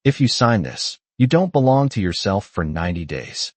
If you sign this, you don't belong to yourself for 90 days.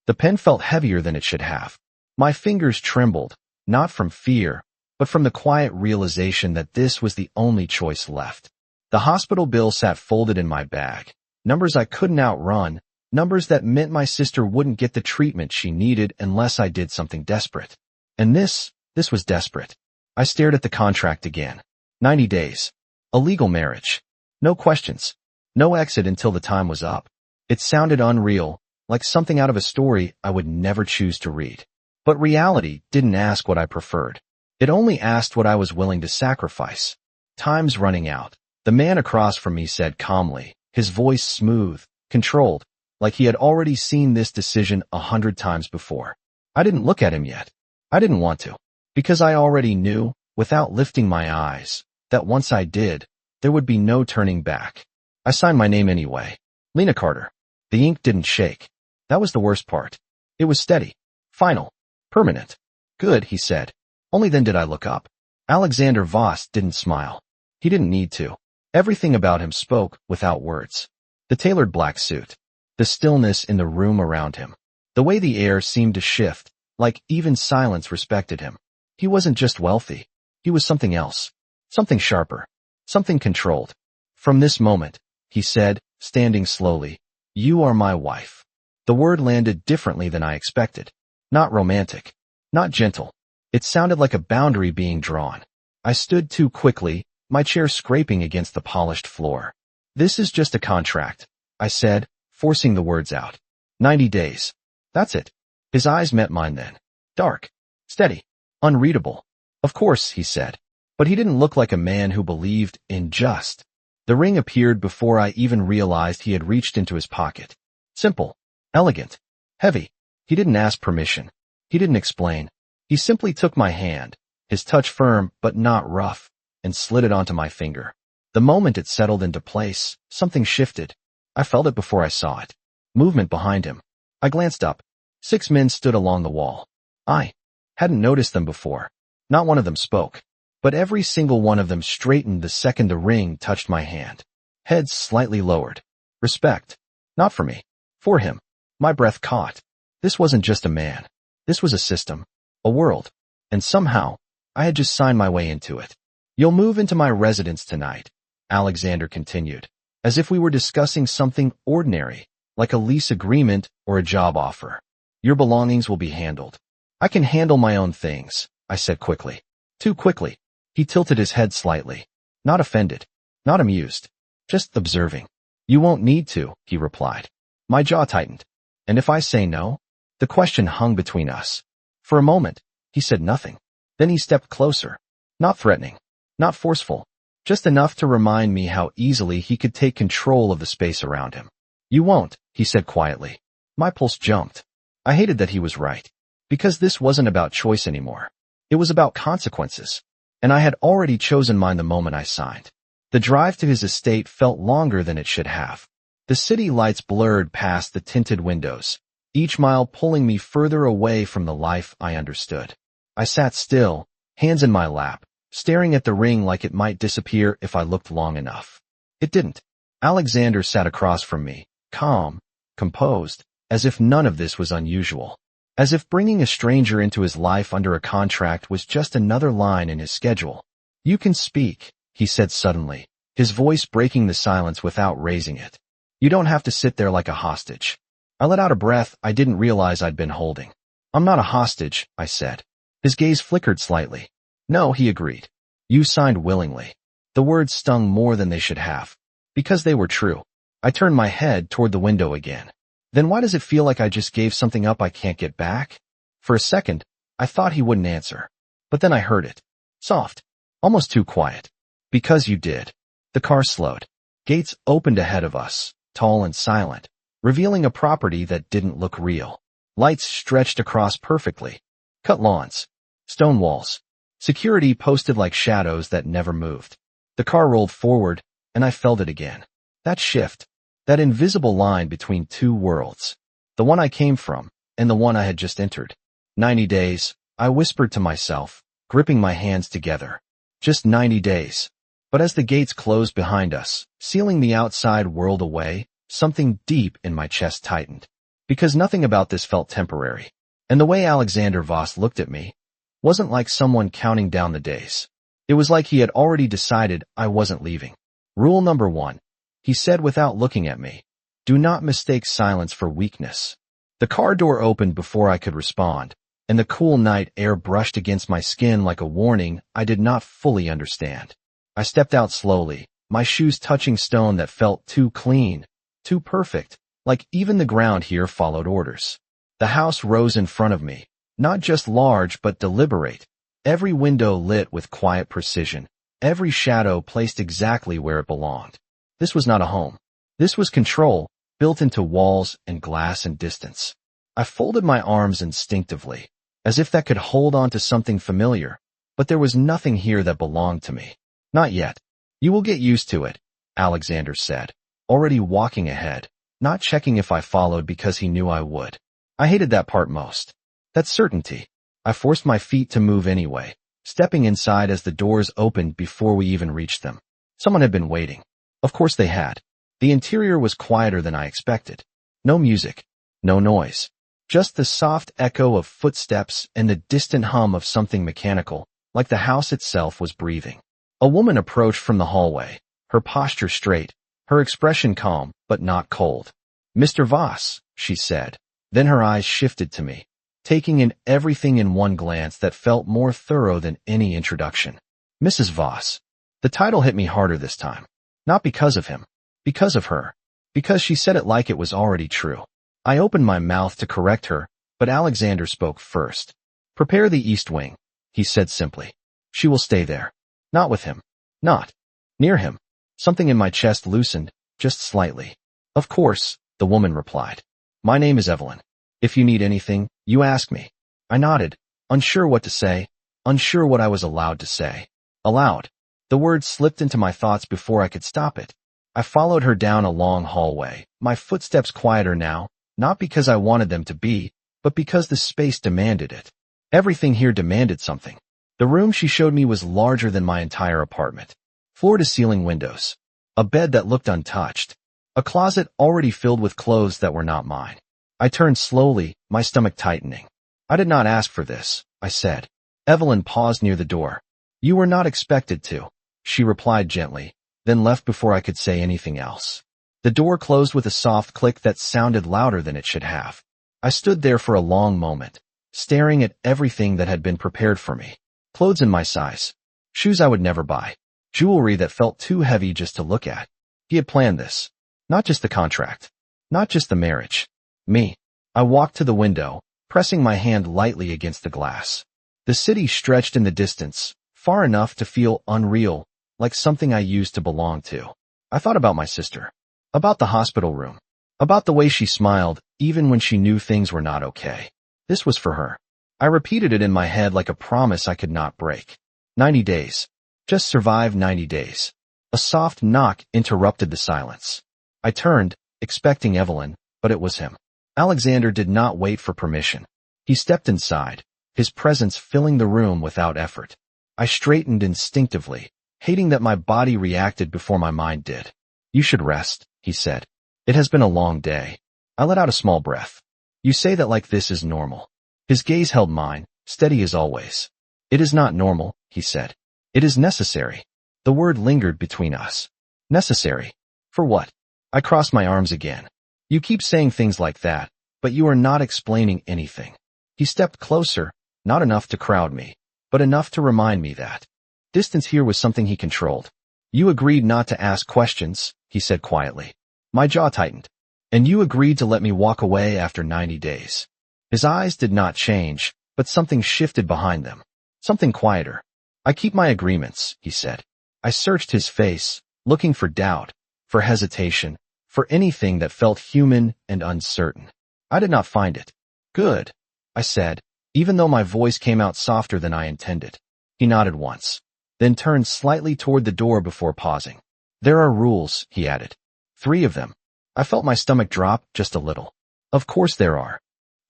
The pen felt heavier than it should have. My fingers trembled, not from fear, but from the quiet realization that this was the only choice left. The hospital bill sat folded in my bag. Numbers I couldn't outrun, numbers that meant my sister wouldn't get the treatment she needed unless I did something desperate. And this was desperate. I stared at the contract again. 90 days. A legal marriage. No questions. No exit until the time was up. It sounded unreal, like something out of a story I would never choose to read. But reality didn't ask what I preferred. It only asked what I was willing to sacrifice. Time's running out. The man across from me said calmly, his voice smooth, controlled, like he had already seen this decision 100 times before. I didn't look at him yet. I didn't want to. Because I already knew, without lifting my eyes, that once I did, there would be no turning back. I signed my name anyway. Lena Carter. The ink didn't shake. That was the worst part. It was steady. Final. Permanent. Good, he said. Only then did I look up. Alexander Voss didn't smile. He didn't need to. Everything about him spoke without words. The tailored black suit. The stillness in the room around him. The way the air seemed to shift, like even silence respected him. He wasn't just wealthy. He was something else. Something sharper. Something controlled. From this moment, he said, standing slowly, you are my wife. The word landed differently than I expected. Not romantic. Not gentle. It sounded like a boundary being drawn. I stood too quickly, my chair scraping against the polished floor. This is just a contract, I said, forcing the words out. 90 days. That's it. His eyes met mine then. Dark. Steady. Unreadable. Of course, he said. But he didn't look like a man who believed in just. The ring appeared before I even realized he had reached into his pocket. Simple. Elegant. Heavy. He didn't ask permission. He didn't explain. He simply took my hand, his touch firm but not rough, and slid it onto my finger. The moment it settled into place, something shifted. I felt it before I saw it. Movement behind him. I glanced up. 6 men stood along the wall. I hadn't noticed them before. Not one of them spoke. But every single one of them straightened the second the ring touched my hand. Heads slightly lowered. Respect. Not for me. For him. My breath caught. This wasn't just a man. This was a system. A world. And somehow, I had just signed my way into it. You'll move into my residence tonight, Alexander continued, as if we were discussing something ordinary, like a lease agreement or a job offer. Your belongings will be handled. I can handle my own things, I said quickly. Too quickly. He tilted his head slightly. Not offended. Not amused. Just observing. You won't need to, he replied. My jaw tightened. And if I say no? The question hung between us. For a moment, he said nothing. Then he stepped closer. Not threatening. Not forceful. Just enough to remind me how easily he could take control of the space around him. You won't, he said quietly. My pulse jumped. I hated that he was right. Because this wasn't about choice anymore. It was about consequences. And I had already chosen mine the moment I signed. The drive to his estate felt longer than it should have. The city lights blurred past the tinted windows, each mile pulling me further away from the life I understood. I sat still, hands in my lap, staring at the ring like it might disappear if I looked long enough. It didn't. Alexander sat across from me, calm, composed, as if none of this was unusual. As if bringing a stranger into his life under a contract was just another line in his schedule. You can speak, he said suddenly, his voice breaking the silence without raising it. You don't have to sit there like a hostage. I let out a breath I didn't realize I'd been holding. I'm not a hostage, I said. His gaze flickered slightly. No, he agreed. You signed willingly. The words stung more than they should have. Because they were true. I turned my head toward the window again. Then why does it feel like I just gave something up I can't get back? For a second, I thought he wouldn't answer. But then I heard it. Soft. Almost too quiet. Because you did. The car slowed. Gates opened ahead of us, tall and silent, revealing a property that didn't look real. Lights stretched across perfectly. Cut lawns. Stone walls. Security posted like shadows that never moved. The car rolled forward, and I felt it again. That shift. That invisible line between two worlds. The one I came from, and the one I had just entered. 90 days, I whispered to myself, gripping my hands together. Just 90 days. But as the gates closed behind us, sealing the outside world away, something deep in my chest tightened. Because nothing about this felt temporary. And the way Alexander Voss looked at me wasn't like someone counting down the days. It was like he had already decided I wasn't leaving. Rule number 1. He said without looking at me. Do not mistake silence for weakness. The car door opened before I could respond, and the cool night air brushed against my skin like a warning I did not fully understand. I stepped out slowly, my shoes touching stone that felt too clean, too perfect, like even the ground here followed orders. The house rose in front of me, not just large but deliberate, every window lit with quiet precision, every shadow placed exactly where it belonged. This was not a home. This was control, built into walls and glass and distance. I folded my arms instinctively, as if that could hold on to something familiar, but there was nothing here that belonged to me. Not yet. You will get used to it, Alexander said, already walking ahead, not checking if I followed because he knew I would. I hated that part most. That certainty. I forced my feet to move anyway, stepping inside as the doors opened before we even reached them. Someone had been waiting. Of course they had. The interior was quieter than I expected. No music. No noise. Just the soft echo of footsteps and the distant hum of something mechanical, like the house itself was breathing. A woman approached from the hallway, her posture straight, her expression calm but not cold. Mr. Voss, she said. Then her eyes shifted to me, taking in everything in one glance that felt more thorough than any introduction. Mrs. Voss. The title hit me harder this time. Not because of him. Because of her. Because she said it like it was already true. I opened my mouth to correct her, but Alexander spoke first. Prepare the east wing, he said simply. She will stay there. Not with him. Not near him. Something in my chest loosened, just slightly. Of course, the woman replied. My name is Evelyn. If you need anything, you ask me. I nodded, unsure what to say, unsure what I was allowed to say. Allowed. The word slipped into my thoughts before I could stop it. I followed her down a long hallway, my footsteps quieter now, not because I wanted them to be, but because the space demanded it. Everything here demanded something. The room she showed me was larger than my entire apartment. Floor-to-ceiling windows. A bed that looked untouched. A closet already filled with clothes that were not mine. I turned slowly, my stomach tightening. I did not ask for this, I said. Evelyn paused near the door. You were not expected to, she replied gently, then left before I could say anything else. The door closed with a soft click that sounded louder than it should have. I stood there for a long moment, staring at everything that had been prepared for me. Clothes in my size. Shoes I would never buy. Jewelry that felt too heavy just to look at. He had planned this. Not just the contract. Not just the marriage. Me. I walked to the window, pressing my hand lightly against the glass. The city stretched in the distance, far enough to feel unreal, like something I used to belong to. I thought about my sister. About the hospital room. About the way she smiled, even when she knew things were not okay. This was for her. I repeated it in my head like a promise I could not break. 90 days. Just survive 90 days. A soft knock interrupted the silence. I turned, expecting Evelyn, but it was him. Alexander did not wait for permission. He stepped inside, his presence filling the room without effort. I straightened instinctively, hating that my body reacted before my mind did. You should rest, he said. It has been a long day. I let out a small breath. You say that like this is normal. His gaze held mine, steady as always. It is not normal, he said. It is necessary. The word lingered between us. Necessary. For what? I crossed my arms again. You keep saying things like that, but you are not explaining anything. He stepped closer, not enough to crowd me, but enough to remind me that distance here was something he controlled. You agreed not to ask questions, he said quietly. My jaw tightened. And you agreed to let me walk away after 90 days. His eyes did not change, but something shifted behind them. Something quieter. I keep my agreements, he said. I searched his face, looking for doubt, for hesitation, for anything that felt human and uncertain. I did not find it. Good, I said, even though my voice came out softer than I intended. He nodded once, then turned slightly toward the door before pausing. There are rules, he added. 3 of them. I felt my stomach drop just a little. Of course there are.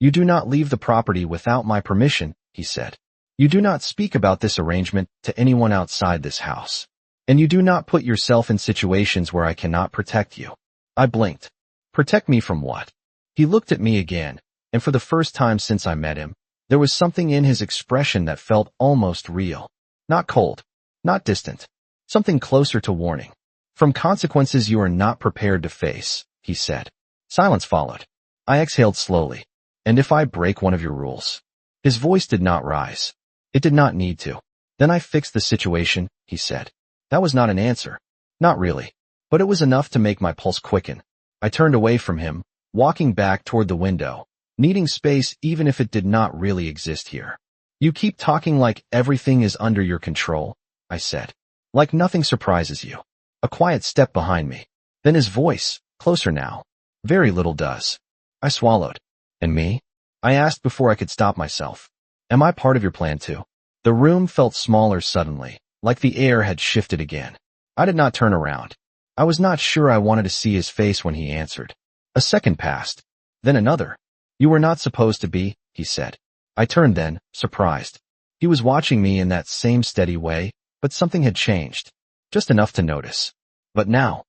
You do not leave the property without my permission, he said. You do not speak about this arrangement to anyone outside this house. And you do not put yourself in situations where I cannot protect you. I blinked. Protect me from what? He looked at me again, and for the first time since I met him, there was something in his expression that felt almost real. Not cold. Not distant. Something closer to warning. From consequences you are not prepared to face, he said. Silence followed. I exhaled slowly. And if I break one of your rules? His voice did not rise. It did not need to. Then I fixed the situation, he said. That was not an answer. Not really. But it was enough to make my pulse quicken. I turned away from him, walking back toward the window, needing space even if it did not really exist here. You keep talking like everything is under your control, I said. Like nothing surprises you. A quiet step behind me. Then his voice, closer now. Very little does. I swallowed. And me? I asked before I could stop myself. Am I part of your plan too? The room felt smaller suddenly, like the air had shifted again. I did not turn around. I was not sure I wanted to see his face when he answered. A second passed. Then another. You were not supposed to be, he said. I turned then, surprised. He was watching me in that same steady way, but something had changed. Just enough to notice. But now?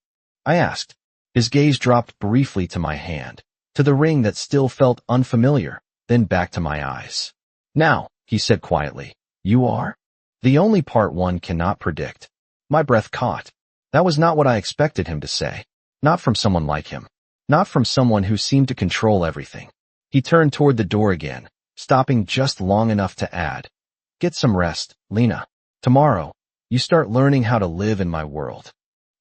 I asked. His gaze dropped briefly to my hand, to the ring that still felt unfamiliar, then back to my eyes. Now, he said quietly, you are? The only part one cannot predict. My breath caught. That was not what I expected him to say. Not from someone like him. Not from someone who seemed to control everything. He turned toward the door again, stopping just long enough to add, get some rest, Lena. Tomorrow, you start learning how to live in my world.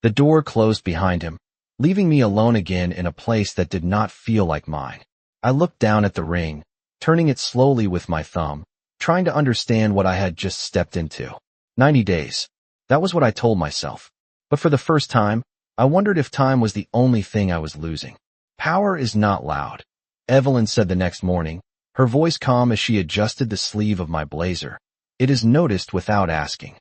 The door closed behind him, leaving me alone again in a place that did not feel like mine. I looked down at the ring, turning it slowly with my thumb, trying to understand what I had just stepped into. 90 days. That was what I told myself. But for the first time, I wondered if time was the only thing I was losing. Power is not loud, Evelyn said the next morning, her voice calm as she adjusted the sleeve of my blazer. It is noticed without asking.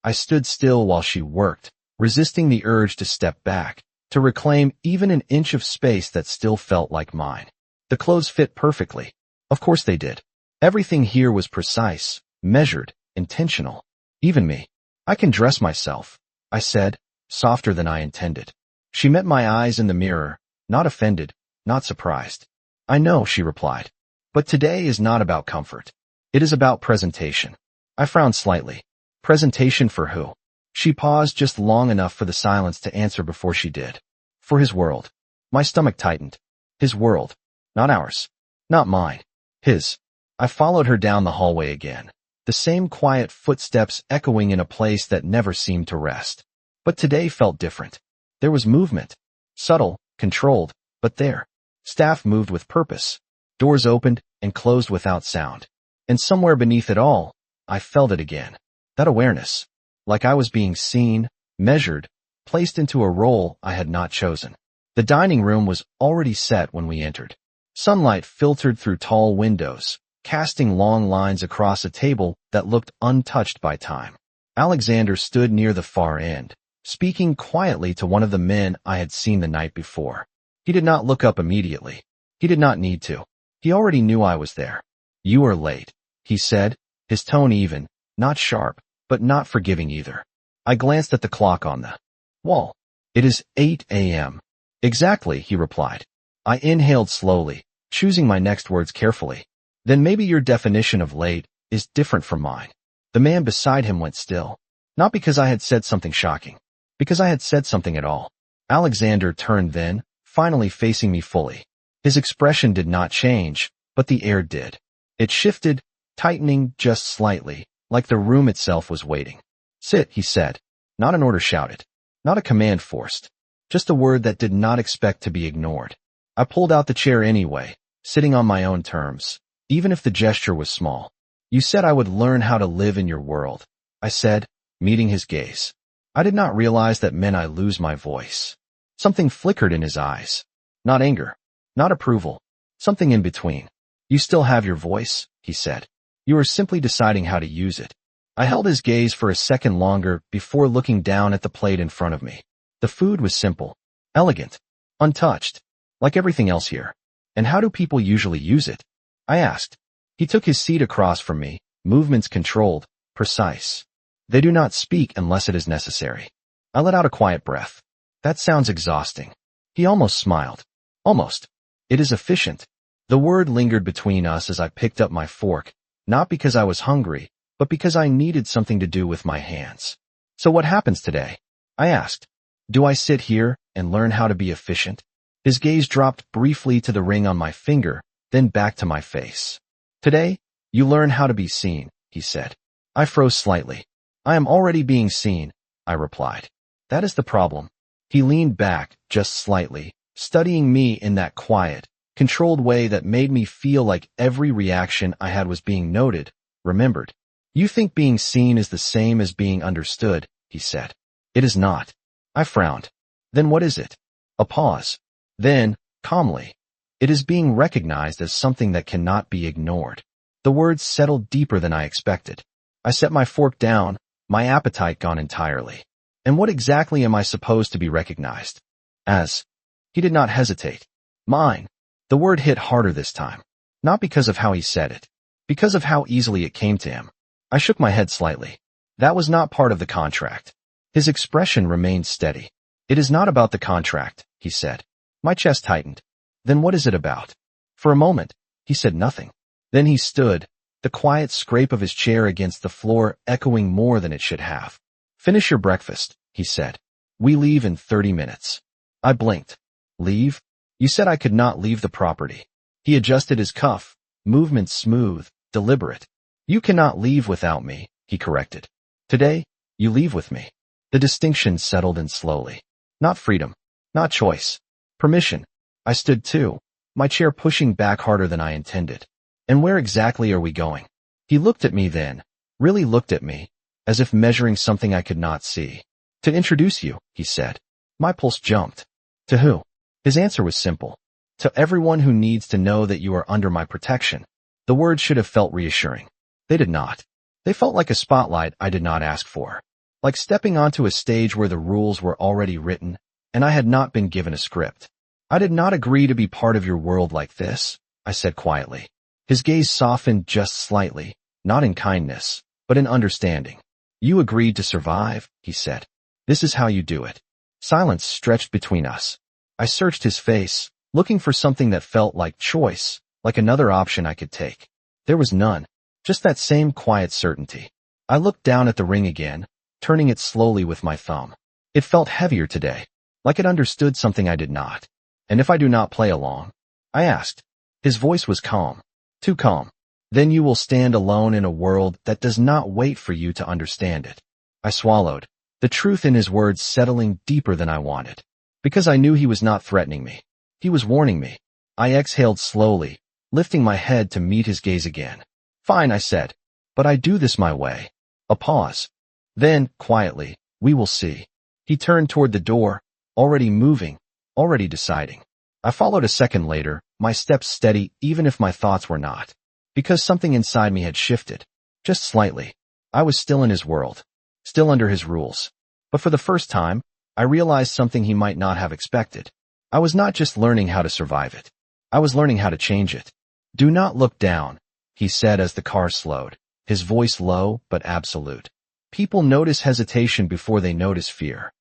I stood still while she worked, resisting the urge to step back, to reclaim even an inch of space that still felt like mine. The clothes fit perfectly. Of course they did. Everything here was precise, measured, intentional. Even me. I can dress myself, I said, softer than I intended. She met my eyes in the mirror, not offended, not surprised. I know, she replied. But today is not about comfort. It is about presentation. I frowned slightly. Presentation for who? She paused just long enough for the silence to answer before she did. For his world. My stomach tightened. His world. Not ours. Not mine. His. I followed her down the hallway again. The same quiet footsteps echoing in a place that never seemed to rest. But today felt different. There was movement. Subtle, controlled, but there. Staff moved with purpose. Doors opened and closed without sound. And somewhere beneath it all, I felt it again. That awareness. Like I was being seen, measured, placed into a role I had not chosen. The dining room was already set when we entered. Sunlight filtered through tall windows, casting long lines across a table that looked untouched by time. Alexander stood near the far end, speaking quietly to one of the men I had seen the night before. He did not look up immediately. He did not need to. He already knew I was there. You are late, he said, his tone even, not sharp, but not forgiving either. I glanced at the clock on the wall. It is 8 a.m. Exactly, he replied. I inhaled slowly, choosing my next words carefully. Then maybe your definition of late is different from mine. The man beside him went still. Not because I had said something shocking. Because I had said something at all. Alexander turned then, finally facing me fully. His expression did not change, but the air did. It shifted, tightening just slightly, like the room itself was waiting. Sit, he said. Not an order shouted. Not a command forced. Just a word that did not expect to be ignored. I pulled out the chair anyway, sitting on my own terms, even if the gesture was small. You said I would learn how to live in your world, I said, meeting his gaze. I did not realize that meant I lose my voice. Something flickered in his eyes. Not anger. Not approval. Something in between. You still have your voice, he said. You are simply deciding how to use it. I held his gaze for a second longer before looking down at the plate in front of me. The food was simple, elegant, untouched, like everything else here. And how do people usually use it? I asked. He took his seat across from me, movements controlled, precise. They do not speak unless it is necessary. I let out a quiet breath. That sounds exhausting. He almost smiled. Almost. It is efficient. The word lingered between us as I picked up my fork, not because I was hungry, but because I needed something to do with my hands. So what happens today? I asked. Do I sit here and learn how to be efficient? His gaze dropped briefly to the ring on my finger, then back to my face. Today, you learn how to be seen, he said. I froze slightly. I am already being seen, I replied. That is the problem. He leaned back, just slightly, studying me in that quiet, controlled way that made me feel like every reaction I had was being noted, remembered. You think being seen is the same as being understood, he said. It is not. I frowned. Then what is it? A pause. Then, calmly, it is being recognized as something that cannot be ignored. The words settled deeper than I expected. I set my fork down, my appetite gone entirely. And what exactly am I supposed to be recognized as? He did not hesitate. Mine. The word hit harder this time. Not because of how he said it. Because of how easily it came to him. I shook my head slightly. That was not part of the contract. His expression remained steady. It is not about the contract, he said. My chest tightened. Then what is it about? For a moment, he said nothing. Then he stood, the quiet scrape of his chair against the floor echoing more than it should have. Finish your breakfast, he said. We leave in 30 minutes. I blinked. Leave? You said I could not leave the property. He adjusted his cuff, movement smooth, deliberate. You cannot leave without me, he corrected. Today, you leave with me. The distinction settled in slowly. Not freedom. Not choice. Permission. I stood too, my chair pushing back harder than I intended. And where exactly are we going? He looked at me then, really looked at me, as if measuring something I could not see. To introduce you, he said. My pulse jumped. To who? His answer was simple. To everyone who needs to know that you are under my protection. The words should have felt reassuring. They did not. They felt like a spotlight I did not ask for. Like stepping onto a stage where the rules were already written, and I had not been given a script. I did not agree to be part of your world like this, I said quietly. His gaze softened just slightly, not in kindness, but in understanding. You agreed to survive, he said. This is how you do it. Silence stretched between us. I searched his face, looking for something that felt like choice, like another option I could take. There was none, just that same quiet certainty. I looked down at the ring again, turning it slowly with my thumb. It felt heavier today, like it understood something I did not. And if I do not play along? I asked. His voice was calm. Too calm. Then you will stand alone in a world that does not wait for you to understand it. I swallowed, the truth in his words settling deeper than I wanted. Because I knew he was not threatening me. He was warning me. I exhaled slowly, lifting my head to meet his gaze again. Fine, I said. But I do this my way. A pause. Then, quietly, we will see. He turned toward the door, already moving, already deciding. I followed a second later, my steps steady even if my thoughts were not. Because something inside me had shifted. Just slightly. I was still in his world. Still under his rules. But for the first time, I realized something he might not have expected. I was not just learning how to survive it. I was learning how to change it. Do not look down, he said as the car slowed, his voice low but absolute. People notice hesitation before they notice fear.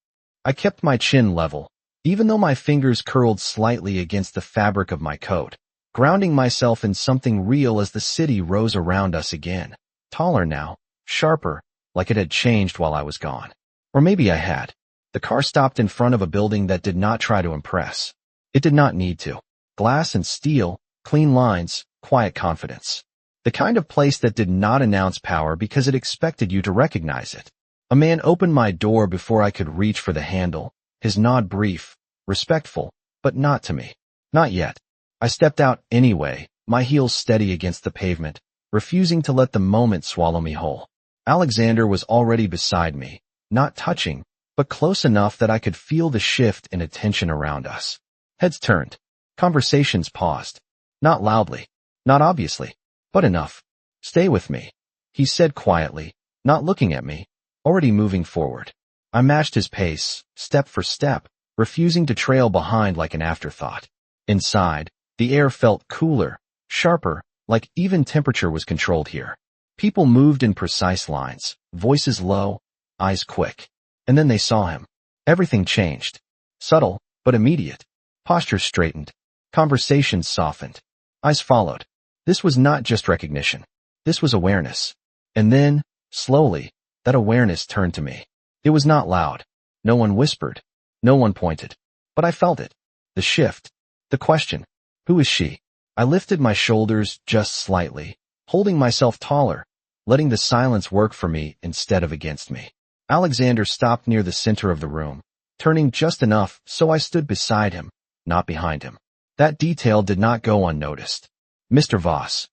I kept my chin level, even though my fingers curled slightly against the fabric of my coat, grounding myself in something real as the city rose around us again. Taller now, sharper, like it had changed while I was gone. Or maybe I had. The car stopped in front of a building that did not try to impress. It did not need to. Glass and steel, clean lines, quiet confidence. The kind of place that did not announce power because it expected you to recognize it. A man opened my door before I could reach for the handle, his nod brief, respectful, but not to me. Not yet. I stepped out anyway, my heels steady against the pavement, refusing to let the moment swallow me whole. Alexander was already beside me, not touching, but close enough that I could feel the shift in attention around us. Heads turned. Conversations paused. Not loudly, not obviously, but enough. Stay with me, he said quietly, not looking at me, already moving forward. I matched his pace, step for step, refusing to trail behind like an afterthought. Inside, the air felt cooler, sharper, like even temperature was controlled here. People moved in precise lines, voices low, eyes quick. And then they saw him. Everything changed. Subtle, but immediate. Posture straightened. Conversations softened. Eyes followed. This was not just recognition. This was awareness. And then, slowly, that awareness turned to me. It was not loud. No one whispered. No one pointed. But I felt it. The shift. The question. Who is she? I lifted my shoulders just slightly, holding myself taller, letting the silence work for me instead of against me. Alexander stopped near the center of the room, turning just enough so I stood beside him, not behind him. That detail did not go unnoticed. Mr. Voss.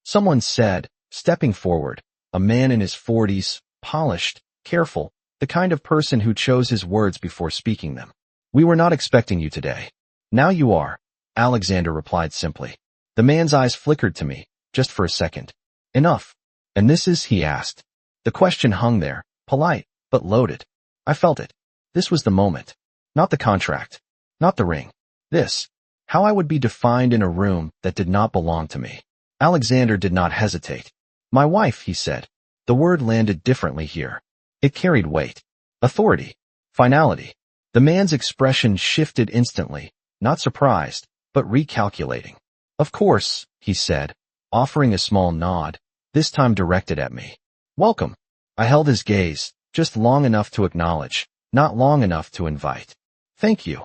Someone said, stepping forward, a man in his 40s, polished, careful, the kind of person who chose his words before speaking them. We were not expecting you today. Now you are, Alexander replied simply. The man's eyes flickered to me, just for a second. Enough. And this is, he asked. The question hung there, polite, but loaded. I felt it. This was the moment. Not the contract. Not the ring. This. How I would be defined in a room that did not belong to me. Alexander did not hesitate. My wife, he said. The word landed differently here. It carried weight. Authority. Finality. The man's expression shifted instantly, not surprised, but recalculating. Of course, he said, offering a small nod, this time directed at me. Welcome. I held his gaze, just long enough to acknowledge, not long enough to invite. Thank you,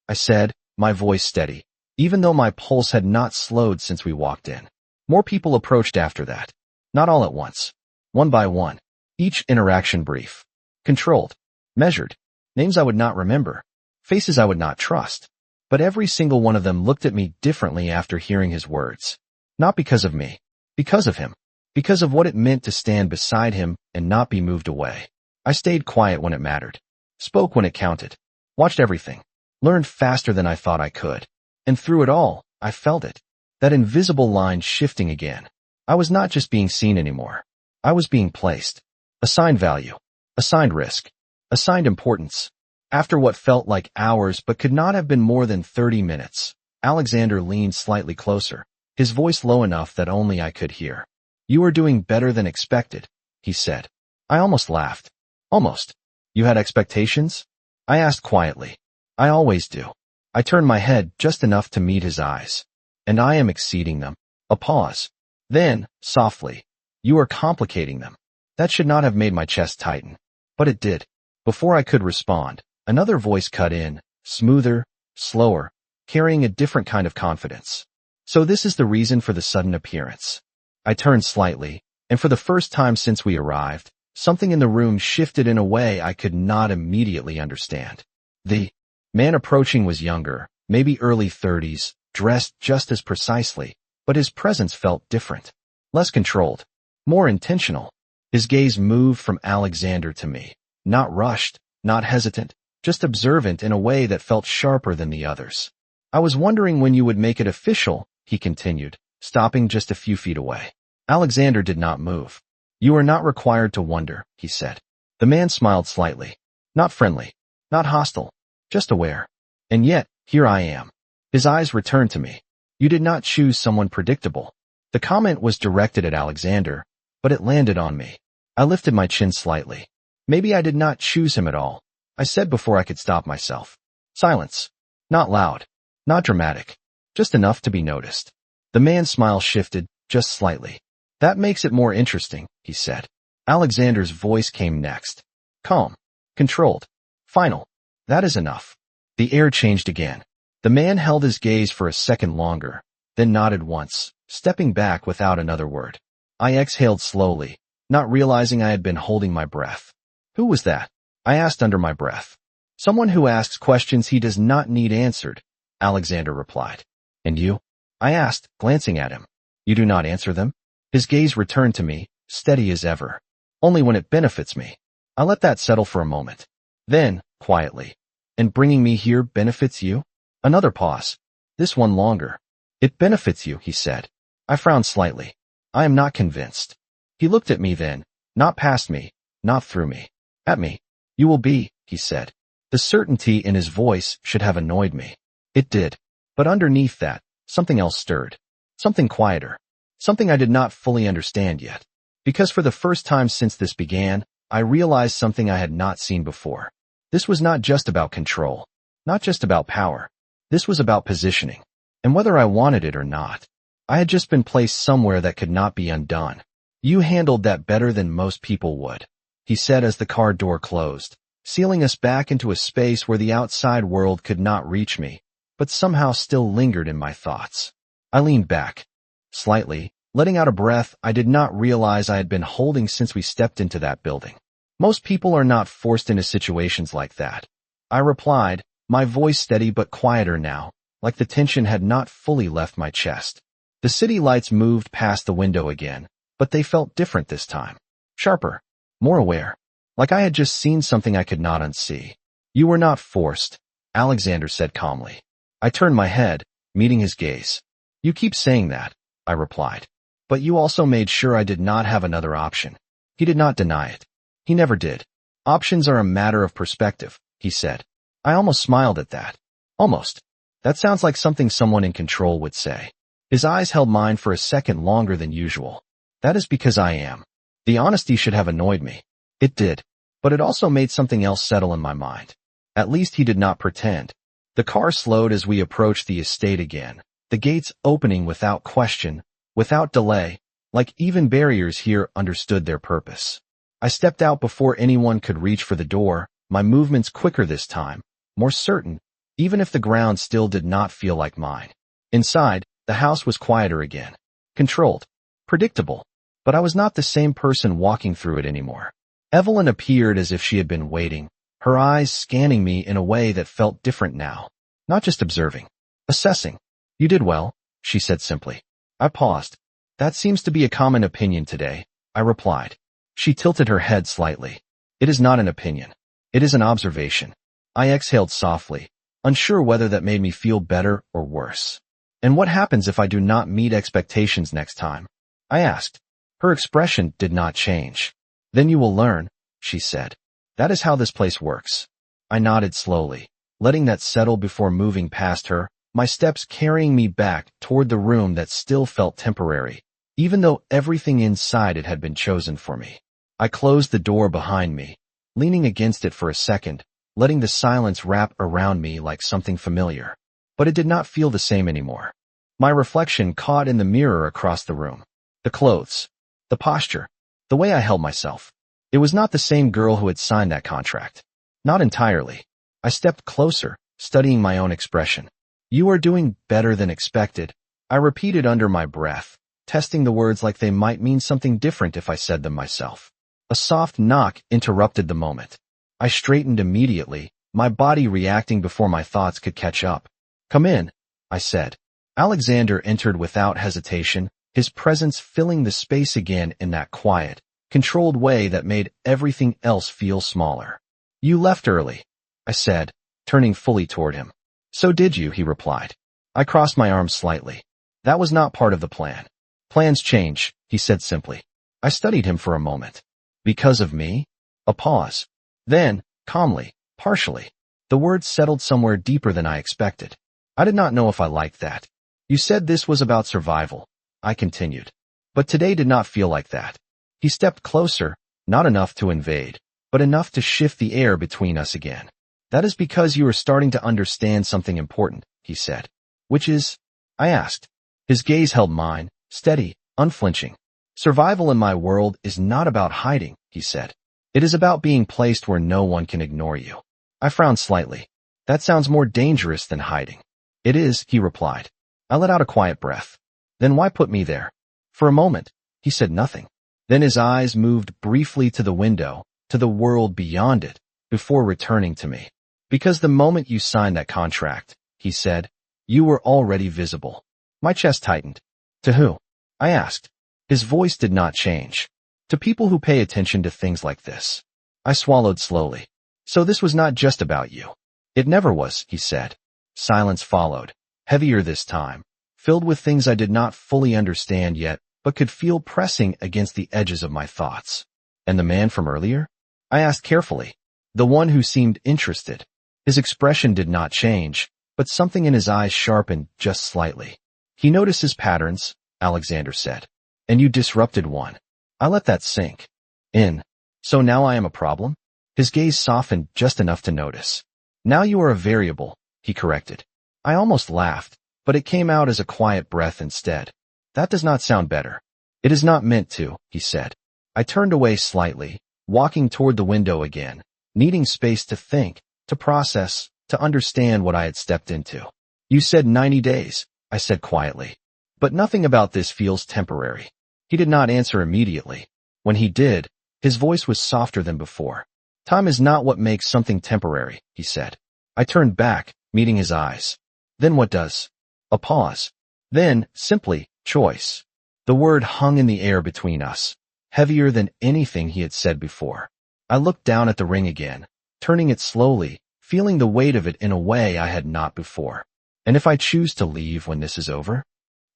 I said, my voice steady, even though my pulse had not slowed since we walked in. More people approached after that. Not all at once. One by one. Each interaction brief. Controlled. Measured. Names I would not remember. Faces I would not trust. But every single one of them looked at me differently after hearing his words. Not because of me. Because of him. Because of what it meant to stand beside him and not be moved away. I stayed quiet when it mattered. Spoke when it counted. Watched everything. Learned faster than I thought I could. And through it all, I felt it. That invisible line shifting again. I was not just being seen anymore. I was being placed. Assigned value. Assigned risk. Assigned importance. After what felt like hours but could not have been more than 30 minutes, Alexander leaned slightly closer, his voice low enough that only I could hear. You are doing better than expected, he said. I almost laughed. Almost. You had expectations? I asked quietly. I always do. I turned my head just enough to meet his eyes. And I am exceeding them. A pause. Then, softly. You are complicating them. That should not have made my chest tighten. But it did. Before I could respond, another voice cut in, smoother, slower, carrying a different kind of confidence. So this is the reason for the sudden appearance. I turned slightly, and for the first time since we arrived, something in the room shifted in a way I could not immediately understand. The man approaching was younger, maybe early 30s, dressed just as precisely, but his presence felt different. Less controlled. More intentional. His gaze moved from Alexander to me. Not rushed, not hesitant, just observant in a way that felt sharper than the others. I was wondering when you would make it official, he continued, stopping just a few feet away. Alexander did not move. You are not required to wonder, he said. The man smiled slightly. Not friendly. Not hostile. Just aware. And yet, here I am. His eyes returned to me. You did not choose someone predictable. The comment was directed at Alexander, but it landed on me. I lifted my chin slightly. Maybe I did not choose him at all, I said before I could stop myself. Silence. Not loud. Not dramatic. Just enough to be noticed. The man's smile shifted, just slightly. That makes it more interesting, he said. Alexander's voice came next. Calm. Controlled. Final. That is enough. The air changed again. The man held his gaze for a second longer, then nodded once, stepping back without another word. I exhaled slowly, not realizing I had been holding my breath. Who was that? I asked under my breath. Someone who asks questions he does not need answered, Alexander replied. And you? I asked, glancing at him. You do not answer them? His gaze returned to me, steady as ever. Only when it benefits me. I let that settle for a moment. Then, quietly. And bringing me here benefits you? Another pause. This one longer. It benefits you, he said. I frowned slightly. I am not convinced. He looked at me then, not past me, not through me. At me. You will be, he said. The certainty in his voice should have annoyed me. It did. But underneath that, something else stirred. Something quieter. Something I did not fully understand yet. Because for the first time since this began, I realized something I had not seen before. This was not just about control, not just about power. This was about positioning. And whether I wanted it or not, I had just been placed somewhere that could not be undone. You handled that better than most people would, he said as the car door closed, sealing us back into a space where the outside world could not reach me, but somehow still lingered in my thoughts. I leaned back, slightly, letting out a breath I did not realize I had been holding since we stepped into that building. Most people are not forced into situations like that, I replied, my voice steady but quieter now, like the tension had not fully left my chest. The city lights moved past the window again, but they felt different this time. Sharper, more aware, like I had just seen something I could not unsee. You were not forced, Alexander said calmly. I turned my head, meeting his gaze. You keep saying that, I replied. But you also made sure I did not have another option. He did not deny it. He never did. Options are a matter of perspective, he said. I almost smiled at that. Almost. That sounds like something someone in control would say. His eyes held mine for a second longer than usual. That is because I am. The honesty should have annoyed me. It did. But it also made something else settle in my mind. At least he did not pretend. The car slowed as we approached the estate again, the gates opening without question, without delay, like even barriers here understood their purpose. I stepped out before anyone could reach for the door, my movements quicker this time, more certain, even if the ground still did not feel like mine. Inside, the house was quieter again. Controlled. Predictable. But I was not the same person walking through it anymore. Evelyn appeared as if she had been waiting, her eyes scanning me in a way that felt different now. Not just observing. Assessing. You did well, she said simply. I paused. That seems to be a common opinion today, I replied. She tilted her head slightly. It is not an opinion. It is an observation. I exhaled softly, unsure whether that made me feel better or worse. And what happens if I do not meet expectations next time? I asked. Her expression did not change. Then you will learn, she said. That is how this place works. I nodded slowly, letting that settle before moving past her, my steps carrying me back toward the room that still felt temporary, even though everything inside it had been chosen for me. I closed the door behind me, leaning against it for a second, letting the silence wrap around me like something familiar. But it did not feel the same anymore. My reflection caught in the mirror across the room. The clothes. The posture. The way I held myself. It was not the same girl who had signed that contract. Not entirely. I stepped closer, studying my own expression. You are doing better than expected, I repeated under my breath, testing the words like they might mean something different if I said them myself. A soft knock interrupted the moment. I straightened immediately, my body reacting before my thoughts could catch up. Come in, I said. Alexander entered without hesitation, his presence filling the space again in that quiet, controlled way that made everything else feel smaller. You left early, I said, turning fully toward him. So did you, he replied. I crossed my arms slightly. That was not part of the plan. Plans change, he said simply. I studied him for a moment. Because of me? A pause. Then, calmly, partially, the words settled somewhere deeper than I expected. I did not know if I liked that. You said this was about survival, I continued. But today did not feel like that. He stepped closer, not enough to invade, but enough to shift the air between us again. That is because you are starting to understand something important, he said. Which is? I asked. His gaze held mine, steady, unflinching. Survival in my world is not about hiding, he said. It is about being placed where no one can ignore you. I frowned slightly. That sounds more dangerous than hiding. It is, he replied. I let out a quiet breath. Then why put me there? For a moment, he said nothing. Then his eyes moved briefly to the window, to the world beyond it, before returning to me. Because the moment you signed that contract, he said, you were already visible. My chest tightened. To who? I asked. His voice did not change. To people who pay attention to things like this. I swallowed slowly. So this was not just about you. It never was, he said. Silence followed, heavier this time, filled with things I did not fully understand yet, but could feel pressing against the edges of my thoughts. And the man from earlier? I asked carefully. The one who seemed interested. His expression did not change, but something in his eyes sharpened just slightly. He notices patterns, Alexander said. And you disrupted one. I let that sink in. So now I am a problem? His gaze softened just enough to notice. Now you are a variable, he corrected. I almost laughed, but it came out as a quiet breath instead. That does not sound better. It is not meant to, he said. I turned away slightly, walking toward the window again, needing space to think, to process, to understand what I had stepped into. You said 90 days, I said quietly. But nothing about this feels temporary. He did not answer immediately. When he did, his voice was softer than before. Time is not what makes something temporary, he said. I turned back, meeting his eyes. Then what does? A pause. Then, simply, choice. The word hung in the air between us, heavier than anything he had said before. I looked down at the ring again, turning it slowly, feeling the weight of it in a way I had not before. And if I choose to leave when this is over?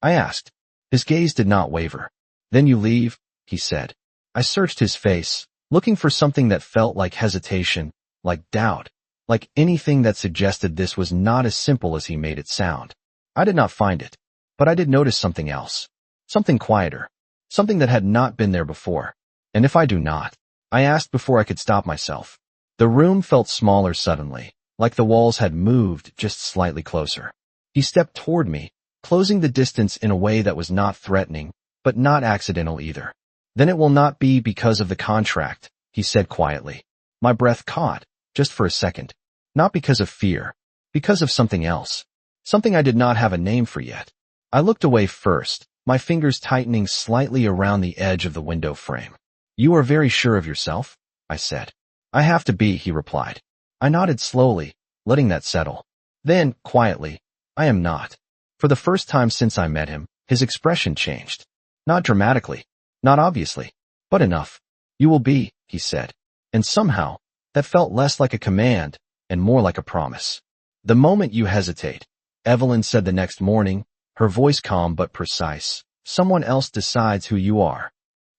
I asked. His gaze did not waver. Then you leave, he said. I searched his face, looking for something that felt like hesitation, like doubt, like anything that suggested this was not as simple as he made it sound. I did not find it, but I did notice something else, something quieter, something that had not been there before. And if I do not? I asked before I could stop myself. The room felt smaller suddenly, like the walls had moved just slightly closer. He stepped toward me, closing the distance in a way that was not threatening, but not accidental either. Then it will not be because of the contract, he said quietly. My breath caught, just for a second. Not because of fear, because of something else. Something I did not have a name for yet. I looked away first, my fingers tightening slightly around the edge of the window frame. You are very sure of yourself? I said. I have to be, he replied. I nodded slowly, letting that settle. Then, quietly, I am not. For the first time since I met him, his expression changed. Not dramatically, not obviously, but enough. You will be, he said. And somehow, that felt less like a command and more like a promise. The moment you hesitate, Evelyn said the next morning, her voice calm but precise, someone else decides who you are.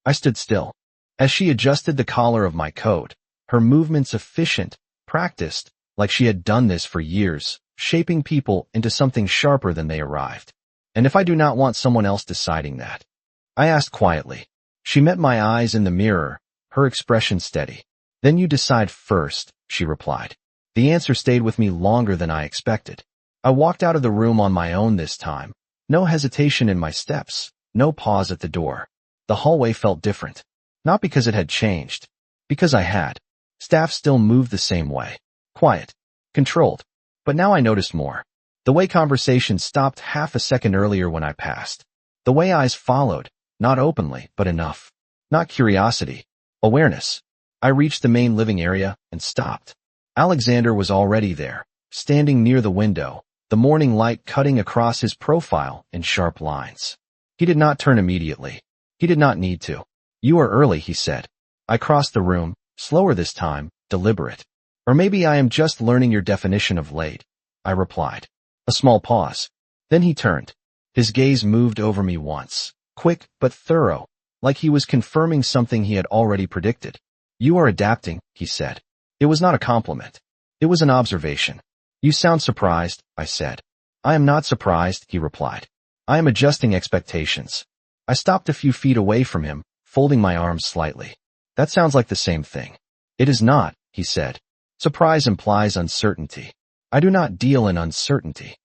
I stood still. As she adjusted the collar of my coat, her movements efficient, practiced, like she had done this for years, shaping people into something sharper than they arrived. And if I do not want someone else deciding that? I asked quietly. She met my eyes in the mirror, her expression steady. Then you decide first, she replied. The answer stayed with me longer than I expected. I walked out of the room on my own this time. No hesitation in my steps, no pause at the door. The hallway felt different. Not because it had changed, because I had. Staff still moved the same way. Quiet. Controlled. But now I noticed more. The way conversation stopped half a second earlier when I passed. The way eyes followed, not openly, but enough. Not curiosity. Awareness. I reached the main living area and stopped. Alexander was already there, standing near the window, the morning light cutting across his profile in sharp lines. He did not turn immediately. He did not need to. You are early, he said. I crossed the room, slower this time, deliberate. Or maybe I am just learning your definition of late, I replied. A small pause. Then he turned. His gaze moved over me once, quick but thorough, like he was confirming something he had already predicted. You are adapting, he said. It was not a compliment. It was an observation. You sound surprised, I said. I am not surprised, he replied. I am adjusting expectations. I stopped a few feet away from him, folding my arms slightly. That sounds like the same thing. It is not, he said. Surprise implies uncertainty. I do not deal in uncertainty.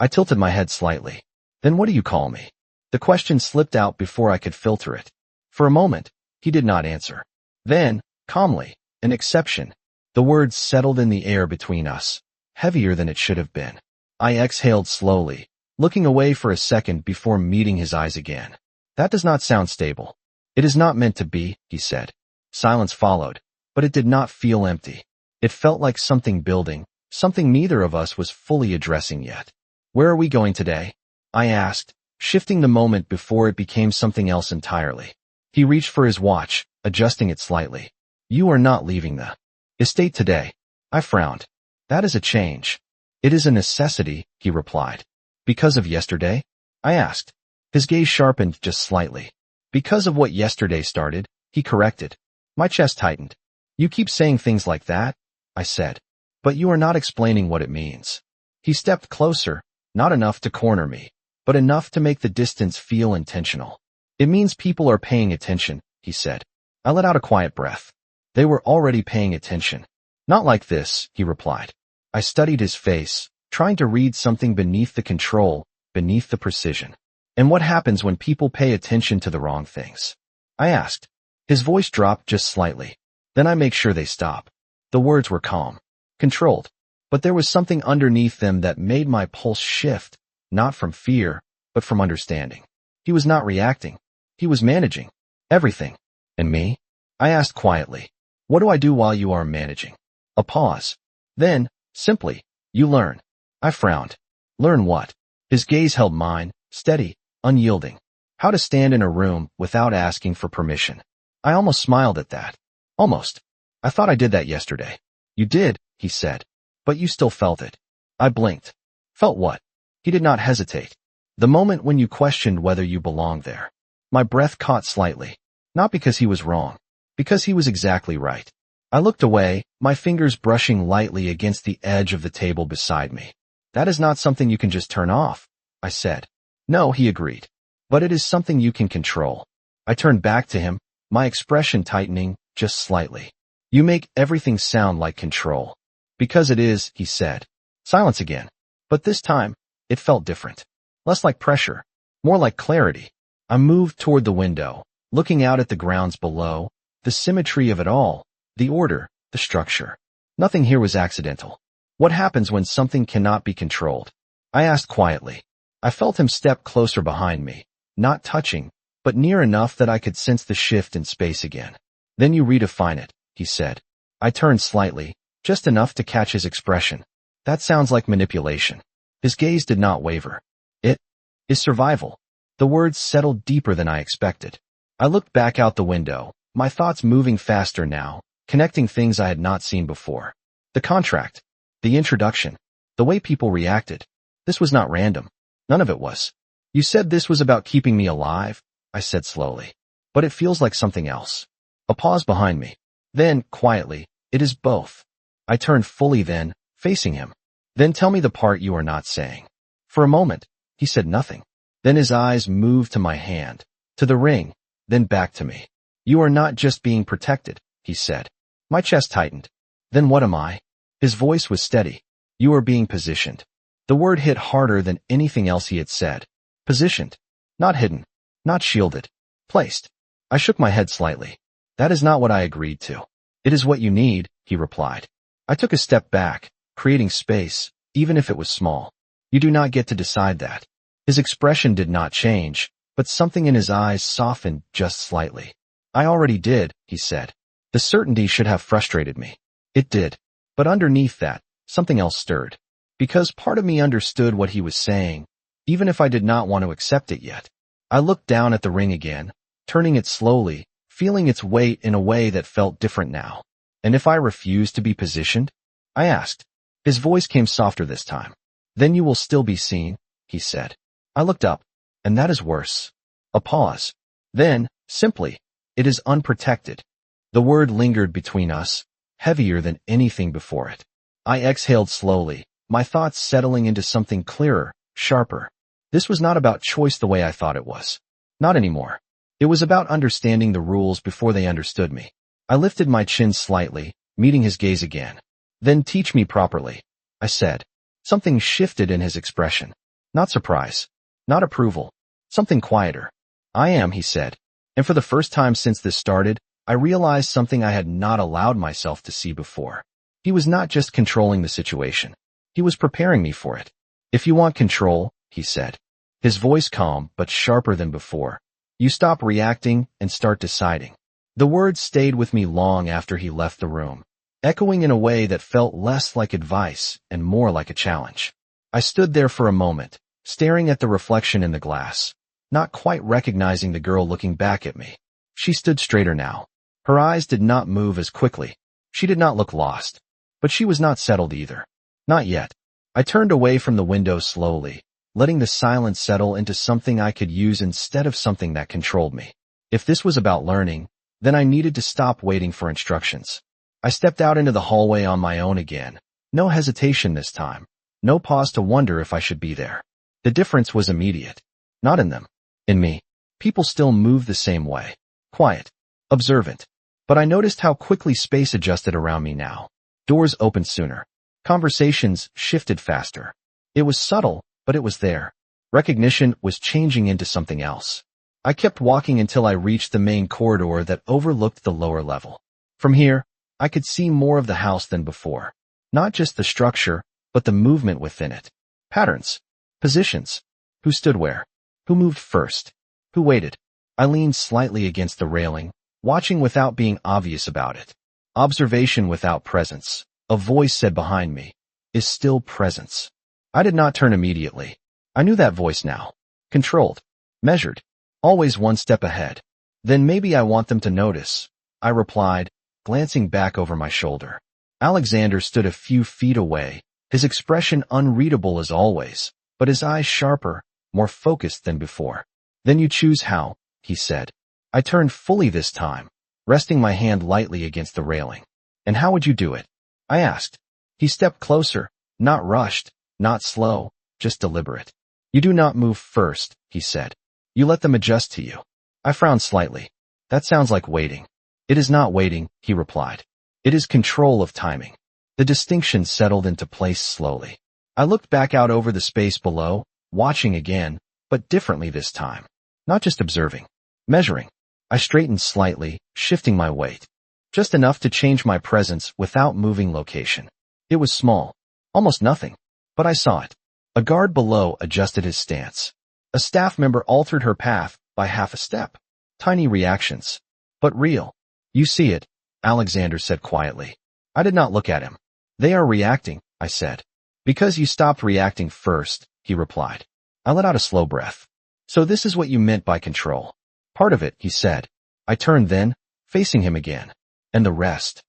I tilted my head slightly. Then what do you call me? The question slipped out before I could filter it. For a moment, he did not answer. Then, calmly, an exception. The words settled in the air between us, heavier than it should have been. I exhaled slowly, looking away for a second before meeting his eyes again. That does not sound stable. It is not meant to be, he said. Silence followed, but it did not feel empty. It felt like something building, something neither of us was fully addressing yet. Where are we going today? I asked, shifting the moment before it became something else entirely. He reached for his watch, adjusting it slightly. You are not leaving the estate today. I frowned. That is a change. It is a necessity, he replied. Because of yesterday? I asked. His gaze sharpened just slightly. Because of what yesterday started, he corrected. My chest tightened. You keep saying things like that, I said. But you are not explaining what it means. He stepped closer, not enough to corner me, but enough to make the distance feel intentional. It means people are paying attention, he said. I let out a quiet breath. They were already paying attention. Not like this, he replied. I studied his face, trying to read something beneath the control, beneath the precision. And what happens when people pay attention to the wrong things? I asked. His voice dropped just slightly. Then I make sure they stop. The words were calm, controlled, but there was something underneath them that made my pulse shift, not from fear, but from understanding. He was not reacting. He was managing everything. And me? I asked quietly. What do I do while you are managing? A pause. Then, simply, you learn. I frowned. Learn what? His gaze held mine, steady, unyielding. How to stand in a room without asking for permission. I almost smiled at that. Almost. I thought I did that yesterday. You did, he said. But you still felt it. I blinked. Felt what? He did not hesitate. The moment when you questioned whether you belonged there. My breath caught slightly. Not because he was wrong. Because he was exactly right. I looked away, my fingers brushing lightly against the edge of the table beside me. That is not something you can just turn off, I said. No, he agreed. But it is something you can control. I turned back to him, my expression tightening just slightly. You make everything sound like control. Because it is, he said. Silence again. But this time, it felt different. Less like pressure. More like clarity. I moved toward the window, looking out at the grounds below, the symmetry of it all, the order, the structure. Nothing here was accidental. What happens when something cannot be controlled? I asked quietly. I felt him step closer behind me, not touching, but near enough that I could sense the shift in space again. Then you redefine it, he said. I turned slightly, just enough to catch his expression. That sounds like manipulation. His gaze did not waver. It is survival. The words settled deeper than I expected. I looked back out the window, my thoughts moving faster now, connecting things I had not seen before. The contract, the introduction, the way people reacted. This was not random. None of it was. You said this was about keeping me alive, I said slowly. But it feels like something else. A pause behind me. Then, quietly, it is both. I turned fully then, facing him. Then tell me the part you are not saying. For a moment, he said nothing. Then his eyes moved to my hand, to the ring, then back to me. You are not just being protected, he said. My chest tightened. Then what am I? His voice was steady. You are being positioned. The word hit harder than anything else he had said. Positioned. Not hidden. Not shielded. Placed. I shook my head slightly. That is not what I agreed to. It is what you need, he replied. I took a step back, creating space, even if it was small. You do not get to decide that. His expression did not change, but something in his eyes softened just slightly. I already did, he said. The certainty should have frustrated me. It did. But underneath that, something else stirred. Because part of me understood what he was saying, even if I did not want to accept it yet. I looked down at the ring again, turning it slowly, feeling its weight in a way that felt different now. And if I refused to be positioned? I asked. His voice came softer this time. Then you will still be seen, he said. I looked up, and that is worse. A pause. Then, simply, it is unprotected. The word lingered between us, heavier than anything before it. I exhaled slowly, my thoughts settling into something clearer, sharper. This was not about choice the way I thought it was. Not anymore. It was about understanding the rules before they understood me. I lifted my chin slightly, meeting his gaze again. Then teach me properly, I said. Something shifted in his expression. Not surprise. Not approval. Something quieter. I am, he said. And for the first time since this started, I realized something I had not allowed myself to see before. He was not just controlling the situation. He was preparing me for it. If you want control, he said. His voice calm but sharper than before. You stop reacting and start deciding. The words stayed with me long after he left the room, echoing in a way that felt less like advice and more like a challenge. I stood there for a moment, staring at the reflection in the glass, not quite recognizing the girl looking back at me. She stood straighter now. Her eyes did not move as quickly. She did not look lost. But she was not settled either. Not yet. I turned away from the window slowly, letting the silence settle into something I could use instead of something that controlled me. If this was about learning, then I needed to stop waiting for instructions. I stepped out into the hallway on my own again. No hesitation this time. No pause to wonder if I should be there. The difference was immediate. Not in them. In me. People still moved the same way. Quiet. Observant. But I noticed how quickly space adjusted around me now. Doors opened sooner. Conversations shifted faster. It was subtle, but it was there. Recognition was changing into something else. I kept walking until I reached the main corridor that overlooked the lower level. From here, I could see more of the house than before. Not just the structure, but the movement within it. Patterns. Positions. Who stood where? Who moved first? Who waited? I leaned slightly against the railing, watching without being obvious about it. Observation without presence. A voice said behind me, is still presence. I did not turn immediately. I knew that voice now. Controlled. Measured. Always one step ahead. Then maybe I want them to notice, I replied, glancing back over my shoulder. Alexander stood a few feet away, his expression unreadable as always, but his eyes sharper, more focused than before. Then you choose how, he said. I turned fully this time, resting my hand lightly against the railing. And how would you do it? I asked. He stepped closer, not rushed, not slow, just deliberate. You do not move first, he said. You let them adjust to you. I frowned slightly. That sounds like waiting. It is not waiting, he replied. It is control of timing. The distinction settled into place slowly. I looked back out over the space below, watching again, but differently this time. Not just observing. Measuring. I straightened slightly, shifting my weight. Just enough to change my presence without moving location. It was small. Almost nothing. But I saw it. A guard below adjusted his stance. A staff member altered her path by half a step. Tiny reactions. But real. You see it, Alexander said quietly. I did not look at him. They are reacting, I said. Because you stopped reacting first, he replied. I let out a slow breath. So this is what you meant by control. Part of it, he said. I turned then, facing him again. And the rest.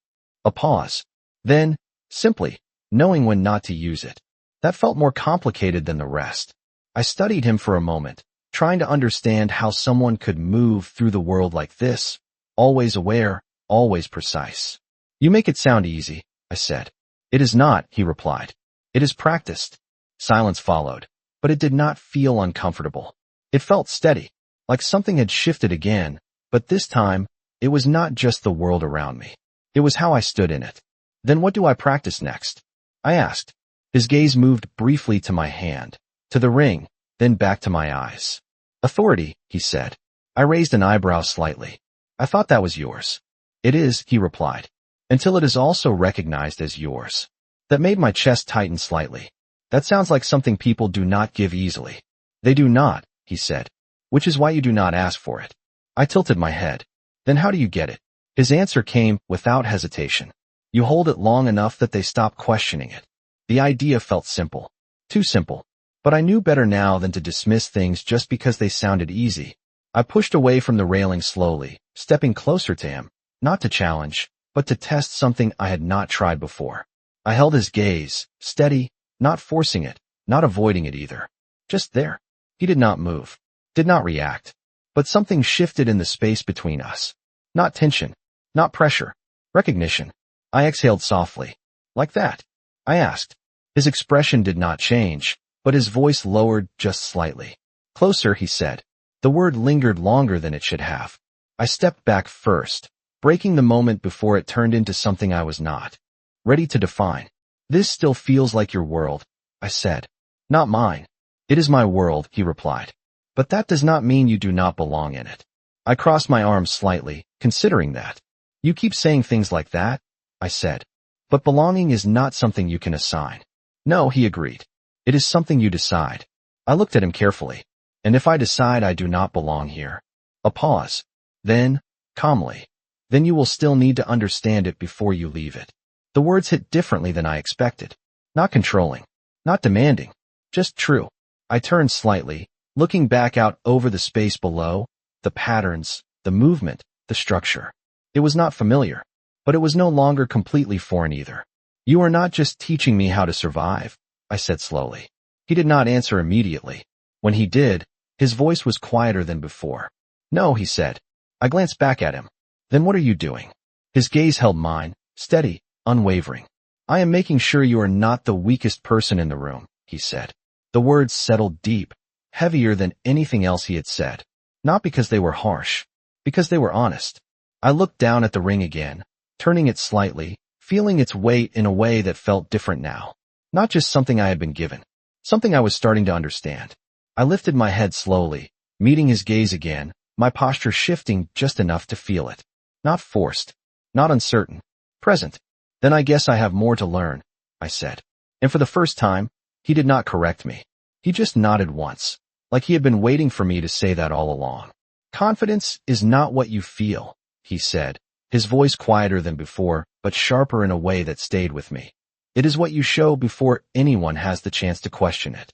A pause. Then, simply, knowing when not to use it. That felt more complicated than the rest. I studied him for a moment, trying to understand how someone could move through the world like this, always aware, always precise. You make it sound easy, I said. It is not, he replied. It is practiced. Silence followed, but it did not feel uncomfortable. It felt steady, like something had shifted again, but this time, it was not just the world around me. It was how I stood in it. Then what do I practice next? I asked. His gaze moved briefly to my hand, to the ring, then back to my eyes. Authority, he said. I raised an eyebrow slightly. I thought that was yours. It is, he replied. Until it is also recognized as yours. That made my chest tighten slightly. That sounds like something people do not give easily. They do not, he said. Which is why you do not ask for it. I tilted my head. Then how do you get it? His answer came without hesitation. You hold it long enough that they stop questioning it. The idea felt simple. Too simple. But I knew better now than to dismiss things just because they sounded easy. I pushed away from the railing slowly, stepping closer to him, not to challenge, but to test something I had not tried before. I held his gaze, steady, not forcing it, not avoiding it either. Just there. He did not move, did not react. But something shifted in the space between us. Not tension, not pressure, recognition. I exhaled softly. Like that? I asked. His expression did not change, but his voice lowered just slightly. Closer, he said. The word lingered longer than it should have. I stepped back first, breaking the moment before it turned into something I was not ready to define. This still feels like your world, I said. Not mine. It is my world, he replied. But that does not mean you do not belong in it. I crossed my arms slightly, considering that. You keep saying things like that, I said. But belonging is not something you can assign. No, he agreed. It is something you decide. I looked at him carefully. And if I decide I do not belong here? A pause. Then, calmly. Then you will still need to understand it before you leave it. The words hit differently than I expected. Not controlling. Not demanding. Just true. I turned slightly, looking back out over the space below, the patterns, the movement, the structure. It was not familiar, but it was no longer completely foreign either. You are not just teaching me how to survive, I said slowly. He did not answer immediately. When he did, his voice was quieter than before. No, he said. I glanced back at him. Then what are you doing? His gaze held mine, steady, unwavering. I am making sure you are not the weakest person in the room, he said. The words settled deep, heavier than anything else he had said. Not because they were harsh, because they were honest. I looked down at the ring again, turning it slightly, feeling its weight in a way that felt different now. Not just something I had been given. Something I was starting to understand. I lifted my head slowly, meeting his gaze again, my posture shifting just enough to feel it. Not forced. Not uncertain. Present. Then I guess I have more to learn, I said. And for the first time, he did not correct me. He just nodded once, like he had been waiting for me to say that all along. Confidence is not what you feel, he said, his voice quieter than before, but sharper in a way that stayed with me. It is what you show before anyone has the chance to question it.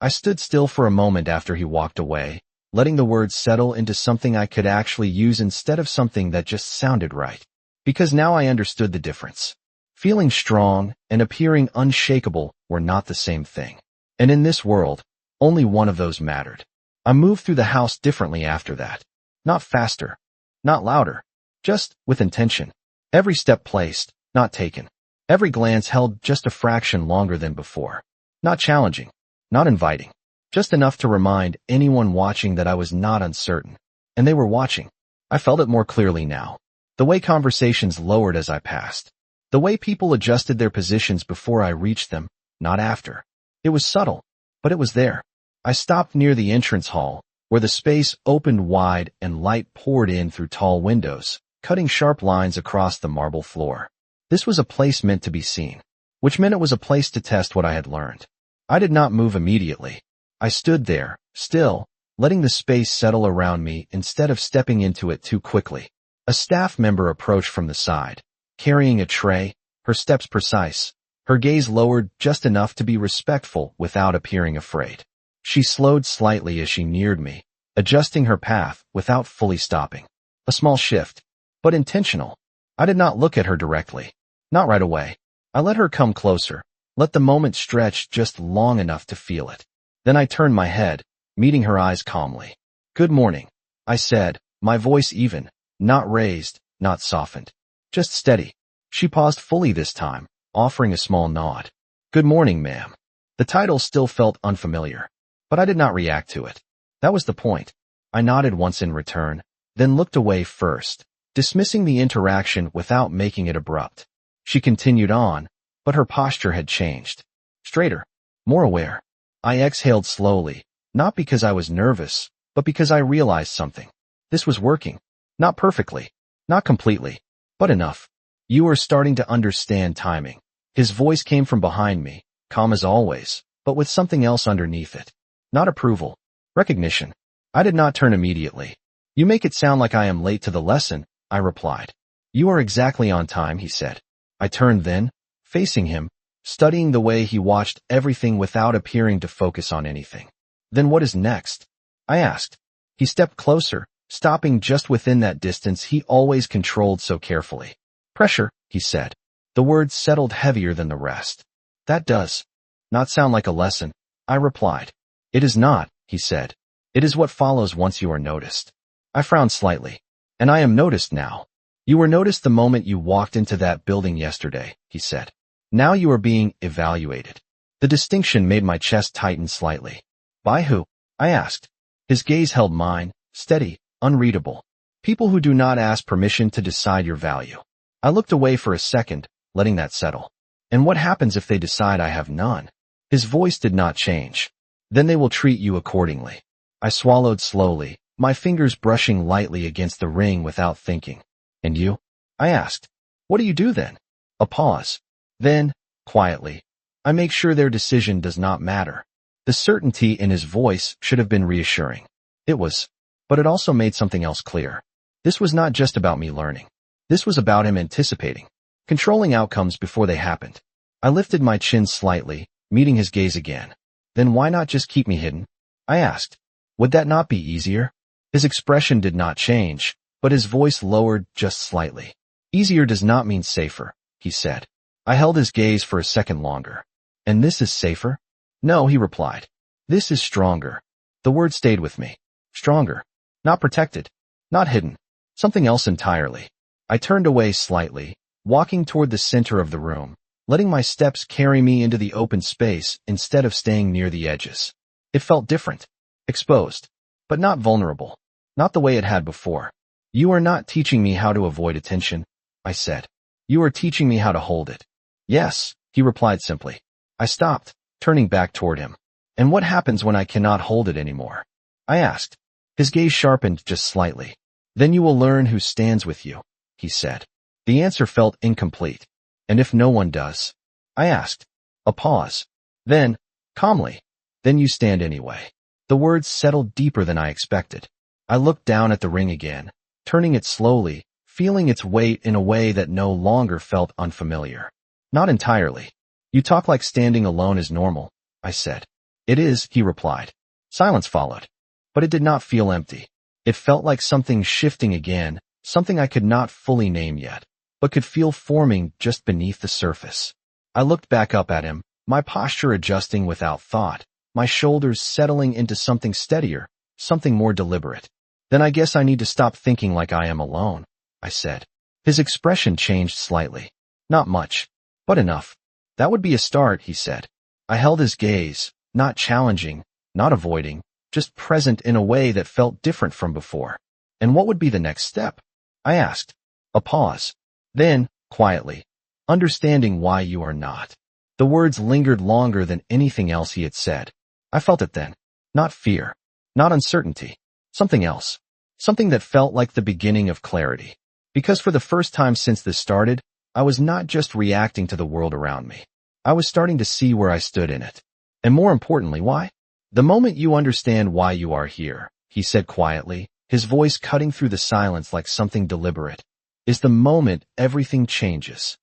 I stood still for a moment after he walked away, letting the words settle into something I could actually use instead of something that just sounded right. Because now I understood the difference. Feeling strong and appearing unshakable were not the same thing. And in this world, only one of those mattered. I moved through the house differently after that. Not faster. Not louder. Just with intention. Every step placed, not taken. Every glance held just a fraction longer than before. Not challenging. Not inviting. Just enough to remind anyone watching that I was not uncertain. And they were watching. I felt it more clearly now. The way conversations lowered as I passed. The way people adjusted their positions before I reached them, not after. It was subtle, but it was there. I stopped near the entrance hall, where the space opened wide and light poured in through tall windows, cutting sharp lines across the marble floor. This was a place meant to be seen, which meant it was a place to test what I had learned. I did not move immediately. I stood there, still, letting the space settle around me instead of stepping into it too quickly. A staff member approached from the side, carrying a tray, her steps precise, her gaze lowered just enough to be respectful without appearing afraid. She slowed slightly as she neared me, adjusting her path without fully stopping. A small shift, but intentional. I did not look at her directly. Not right away. I let her come closer, let the moment stretch just long enough to feel it. Then I turned my head, meeting her eyes calmly. "Good morning," I said, my voice even, not raised, not softened. Just steady. She paused fully this time, offering a small nod. "Good morning, ma'am." The title still felt unfamiliar, but I did not react to it. That was the point. I nodded once in return, then looked away first, dismissing the interaction without making it abrupt. She continued on, but her posture had changed. Straighter, more aware. I exhaled slowly, not because I was nervous, but because I realized something. This was working. Not perfectly, not completely, but enough. "You are starting to understand timing." His voice came from behind me, calm as always, but with something else underneath it. Not approval. Recognition. I did not turn immediately. "You make it sound like I am late to the lesson," I replied. "You are exactly on time," he said. I turned then, facing him, studying the way he watched everything without appearing to focus on anything. "Then what is next?" I asked. He stepped closer, stopping just within that distance he always controlled so carefully. "Pressure," he said. The words settled heavier than the rest. "That does not sound like a lesson," I replied. "It is not," he said. "It is what follows once you are noticed." I frowned slightly. "And I am noticed now." "You were noticed the moment you walked into that building yesterday," he said. "Now you are being evaluated." The distinction made my chest tighten slightly. "By who?" I asked. His gaze held mine, steady, unreadable. "People who do not ask permission to decide your value." I looked away for a second, letting that settle. "And what happens if they decide I have none?" His voice did not change. "Then they will treat you accordingly." I swallowed slowly, my fingers brushing lightly against the ring without thinking. "And you?" I asked. "What do you do then?" A pause. Then, quietly, "I make sure their decision does not matter." The certainty in his voice should have been reassuring. It was. But it also made something else clear. This was not just about me learning. This was about him anticipating, controlling outcomes before they happened. I lifted my chin slightly, meeting his gaze again. "Then why not just keep me hidden?" I asked. "Would that not be easier?" His expression did not change, but his voice lowered just slightly. "Easier does not mean safer," he said. I held his gaze for a second longer. "And this is safer?" "No," he replied. "This is stronger." The word stayed with me. Stronger. Not protected. Not hidden. Something else entirely. I turned away slightly, walking toward the center of the room, letting my steps carry me into the open space instead of staying near the edges. It felt different. Exposed. But not vulnerable. Not the way it had before. You are not teaching me how to avoid attention, I said. You are teaching me how to hold it. Yes, he replied simply. I stopped, turning back toward him. And what happens when I cannot hold it anymore? I asked. His gaze sharpened just slightly. Then you will learn who stands with you, he said. The answer felt incomplete. And if no one does? I asked. A pause. Then, calmly, then you stand anyway. The words settled deeper than I expected. I looked down at the ring again, turning it slowly, feeling its weight in a way that no longer felt unfamiliar. Not entirely. You talk like standing alone is normal, I said. It is, he replied. Silence followed. But it did not feel empty. It felt like something shifting again, something I could not fully name yet, but could feel forming just beneath the surface. I looked back up at him, my posture adjusting without thought, my shoulders settling into something steadier, something more deliberate. Then I guess I need to stop thinking like I am alone, I said. His expression changed slightly. Not much, but enough. That would be a start, he said. I held his gaze, not challenging, not avoiding, just present in a way that felt different from before. And what would be the next step? I asked. A pause. Then, quietly, understanding why you are not. The words lingered longer than anything else he had said. I felt it then. Not fear. Not uncertainty. Something else. Something that felt like the beginning of clarity. Because for the first time since this started, I was not just reacting to the world around me. I was starting to see where I stood in it. And more importantly, why? The moment you understand why you are here, he said quietly, his voice cutting through the silence like something deliberate, is the moment everything changes.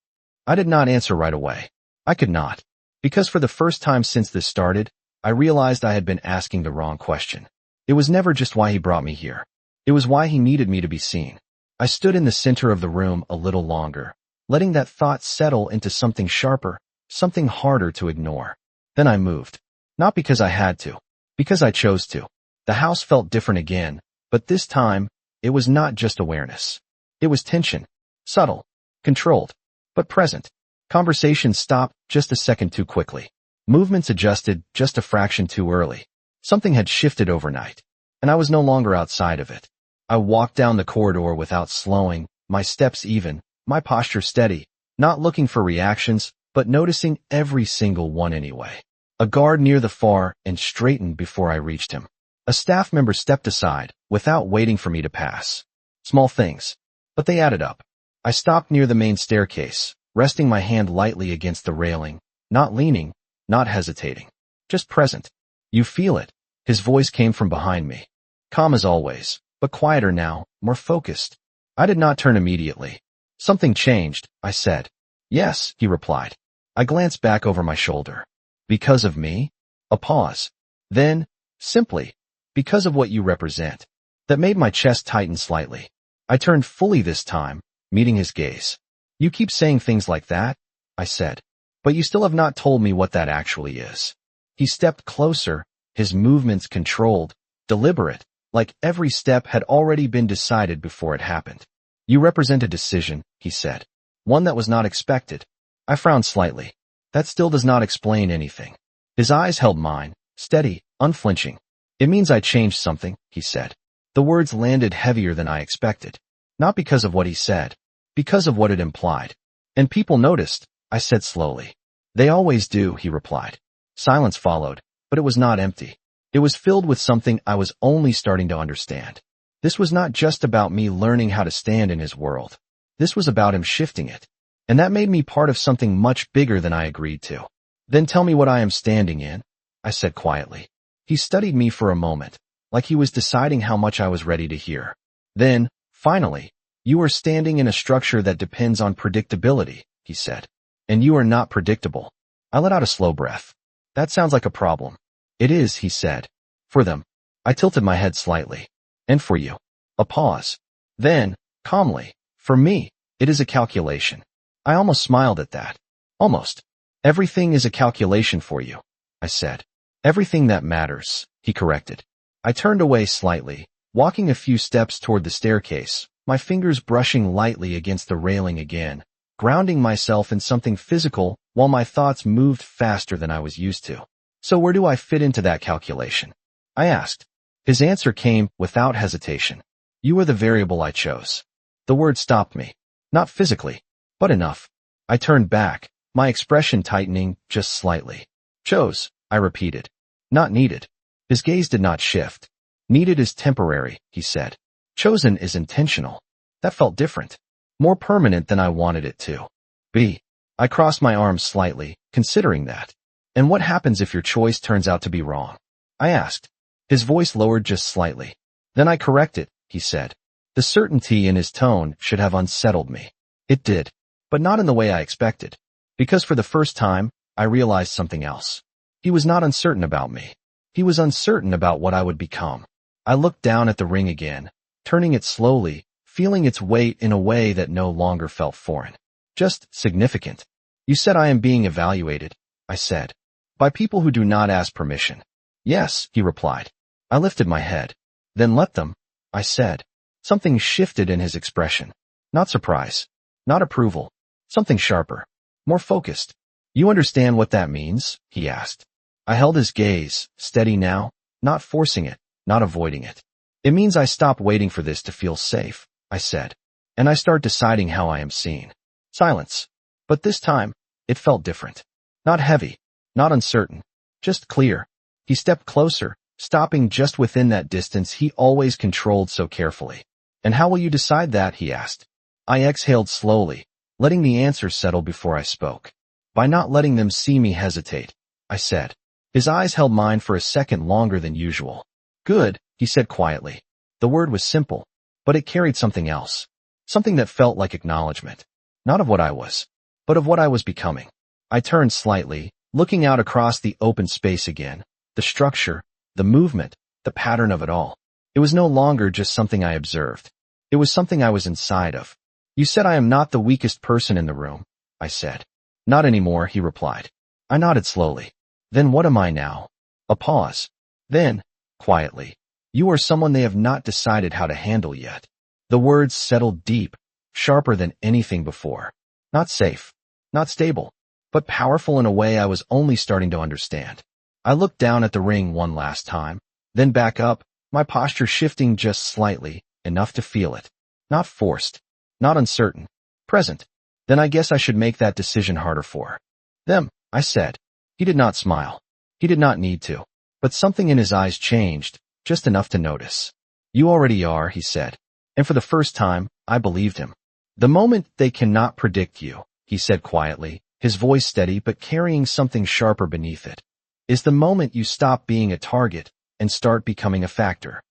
I did not answer right away. I could not. Because for the first time since this started, I realized I had been asking the wrong question. It was never just why he brought me here. It was why he needed me to be seen. I stood in the center of the room a little longer, letting that thought settle into something sharper, something harder to ignore. Then I moved. Not because I had to. Because I chose to. The house felt different again, but this time, it was not just awareness. It was tension. Subtle. Controlled. But present. Conversations stopped just a second too quickly. Movements adjusted just a fraction too early. Something had shifted overnight, and I was no longer outside of it. I walked down the corridor without slowing, my steps even, my posture steady, not looking for reactions, but noticing every single one anyway. A guard near the far end straightened before I reached him. A staff member stepped aside, without waiting for me to pass. Small things, but they added up. I stopped near the main staircase, resting my hand lightly against the railing, not leaning, not hesitating, just present. You feel it. His voice came from behind me. Calm as always, but quieter now, more focused. I did not turn immediately. Something changed, I said. Yes, he replied. I glanced back over my shoulder. Because of me? A pause. Then, simply, because of what you represent. That made my chest tighten slightly. I turned fully this time, meeting his gaze. You keep saying things like that, I said. But you still have not told me what that actually is. He stepped closer, his movements controlled, deliberate, like every step had already been decided before it happened. You represent a decision, he said. One that was not expected. I frowned slightly. That still does not explain anything. His eyes held mine, steady, unflinching. It means I changed something, he said. The words landed heavier than I expected. Not because of what he said, because of what it implied. And people noticed, I said slowly. They always do, he replied. Silence followed, but it was not empty. It was filled with something I was only starting to understand. This was not just about me learning how to stand in his world. This was about him shifting it. And that made me part of something much bigger than I agreed to. Then tell me what I am standing in, I said quietly. He studied me for a moment, like he was deciding how much I was ready to hear. Then, finally, you are standing in a structure that depends on predictability, he said. And you are not predictable. I let out a slow breath. That sounds like a problem. It is, he said. For them. I tilted my head slightly. And for you. A pause. Then, calmly, for me, it is a calculation. I almost smiled at that. Almost. Everything is a calculation for you, I said. Everything that matters, he corrected. I turned away slightly, walking a few steps toward the staircase, my fingers brushing lightly against the railing again, grounding myself in something physical while my thoughts moved faster than I was used to. So where do I fit into that calculation? I asked. His answer came without hesitation. You are the variable I chose. The word stopped me. Not physically, but enough. I turned back, my expression tightening just slightly. Chose, I repeated. Not needed. His gaze did not shift. Needed is temporary, he said. Chosen is intentional. That felt different. More permanent than I wanted it to be. I crossed my arms slightly, considering that. And what happens if your choice turns out to be wrong? I asked. His voice lowered just slightly. Then I correct it, he said. The certainty in his tone should have unsettled me. It did, but not in the way I expected. Because for the first time, I realized something else. He was not uncertain about me. He was uncertain about what I would become. I looked down at the ring again, turning it slowly, feeling its weight in a way that no longer felt foreign. Just significant. You said I am being evaluated, I said. By people who do not ask permission. Yes, he replied. I lifted my head. Then let them, I said. Something shifted in his expression. Not surprise. Not approval. Something sharper. More focused. You understand what that means? He asked. I held his gaze, steady now, not forcing it, not avoiding it. It means I stop waiting for this to feel safe, I said. And I start deciding how I am seen. Silence. But this time, it felt different. Not heavy. Not uncertain. Just clear. He stepped closer, stopping just within that distance he always controlled so carefully. And how will you decide that? He asked. I exhaled slowly, letting the answer settle before I spoke. By not letting them see me hesitate, I said. His eyes held mine for a second longer than usual. Good, he said quietly. The word was simple, but it carried something else. Something that felt like acknowledgement. Not of what I was, but of what I was becoming. I turned slightly, looking out across the open space again. The structure, the movement, the pattern of it all. It was no longer just something I observed. It was something I was inside of. You said I am not the weakest person in the room, I said. Not anymore, he replied. I nodded slowly. Then what am I now? A pause. Then, quietly, you are someone they have not decided how to handle yet. The words settled deep, sharper than anything before. Not safe, not stable, but powerful in a way I was only starting to understand. I looked down at the ring one last time, then back up, my posture shifting just slightly, enough to feel it. Not forced, not uncertain, present. Then I guess I should make that decision harder for them, I said. He did not smile. He did not need to. But something in his eyes changed, just enough to notice. You already are, he said. And for the first time, I believed him. The moment they cannot predict you, he said quietly, his voice steady but carrying something sharper beneath it, is the moment you stop being a target and start becoming a factor.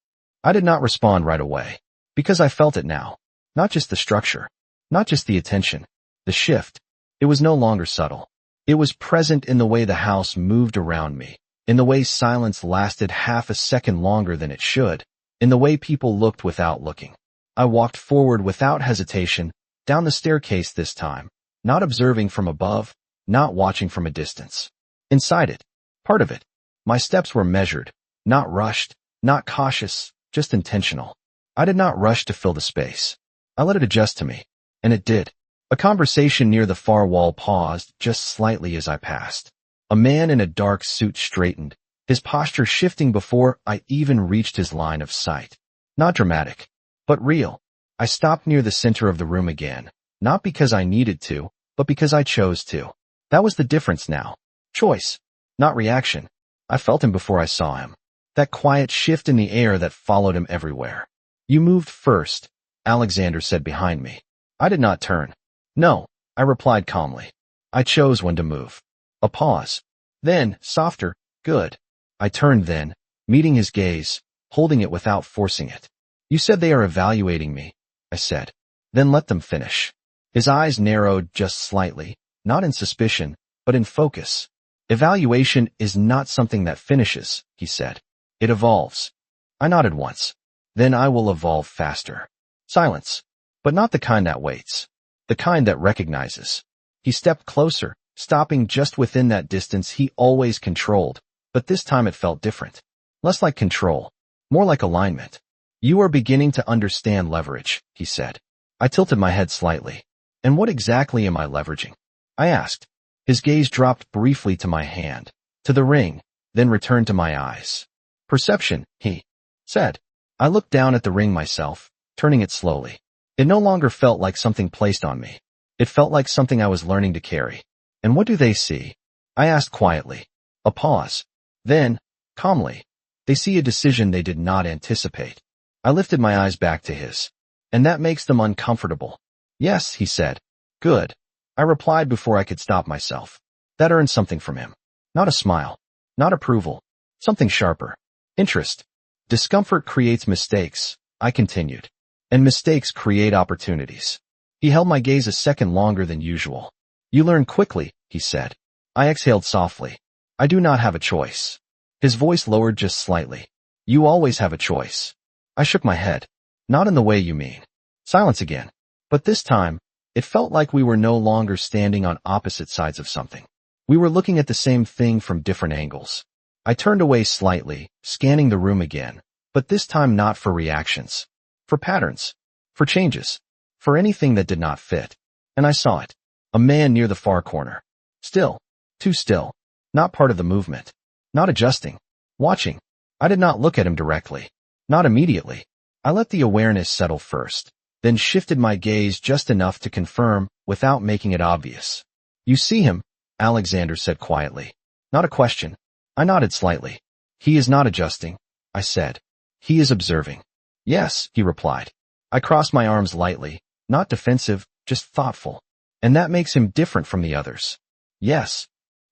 I did not respond right away, because I felt it now. Not just the structure, not just the attention, the shift. It was no longer subtle. It was present in the way the house moved around me, in the way silence lasted half a second longer than it should, in the way people looked without looking. I walked forward without hesitation, down the staircase this time, not observing from above, not watching from a distance. Inside it, part of it, my steps were measured, not rushed, not cautious, just intentional. I did not rush to fill the space. I let it adjust to me, and it did. A conversation near the far wall paused just slightly as I passed. A man in a dark suit straightened, his posture shifting before I even reached his line of sight. Not dramatic, but real. I stopped near the center of the room again, not because I needed to, but because I chose to. That was the difference now. Choice, not reaction. I felt him before I saw him. That quiet shift in the air that followed him everywhere. You moved first, Alexander said behind me. I did not turn. No, I replied calmly. I chose when to move. A pause. Then, softer, good. I turned then, meeting his gaze, holding it without forcing it. You said they are evaluating me, I said. Then let them finish. His eyes narrowed just slightly, not in suspicion, but in focus. Evaluation is not something that finishes, he said. It evolves. I nodded once. Then I will evolve faster. Silence. But not the kind that waits. The kind that recognizes. He stepped closer, stopping just within that distance he always controlled, but this time it felt different. Less like control, more like alignment. You are beginning to understand leverage, he said. I tilted my head slightly. And what exactly am I leveraging? I asked. His gaze dropped briefly to my hand, to the ring, then returned to my eyes. Perception, he said. I looked down at the ring myself, turning it slowly. It no longer felt like something placed on me. It felt like something I was learning to carry. And what do they see? I asked quietly. A pause. Then, calmly, they see a decision they did not anticipate. I lifted my eyes back to his. And that makes them uncomfortable. Yes, he said. Good. I replied before I could stop myself. That earned something from him. Not a smile. Not approval. Something sharper. Interest. Discomfort creates mistakes, I continued. And mistakes create opportunities. He held my gaze a second longer than usual. You learn quickly, he said. I exhaled softly. I do not have a choice. His voice lowered just slightly. You always have a choice. I shook my head. Not in the way you mean. Silence again. But this time, it felt like we were no longer standing on opposite sides of something. We were looking at the same thing from different angles. I turned away slightly, scanning the room again, but this time not for reactions. For patterns. For changes. For anything that did not fit. And I saw it. A man near the far corner. Still. Too still. Not part of the movement. Not adjusting. Watching. I did not look at him directly. Not immediately. I let the awareness settle first, then shifted my gaze just enough to confirm, without making it obvious. You see him, Alexander said quietly. Not a question. I nodded slightly. He is not adjusting, I said. He is observing. Yes, he replied. I crossed my arms lightly, not defensive, just thoughtful. And that makes him different from the others. Yes.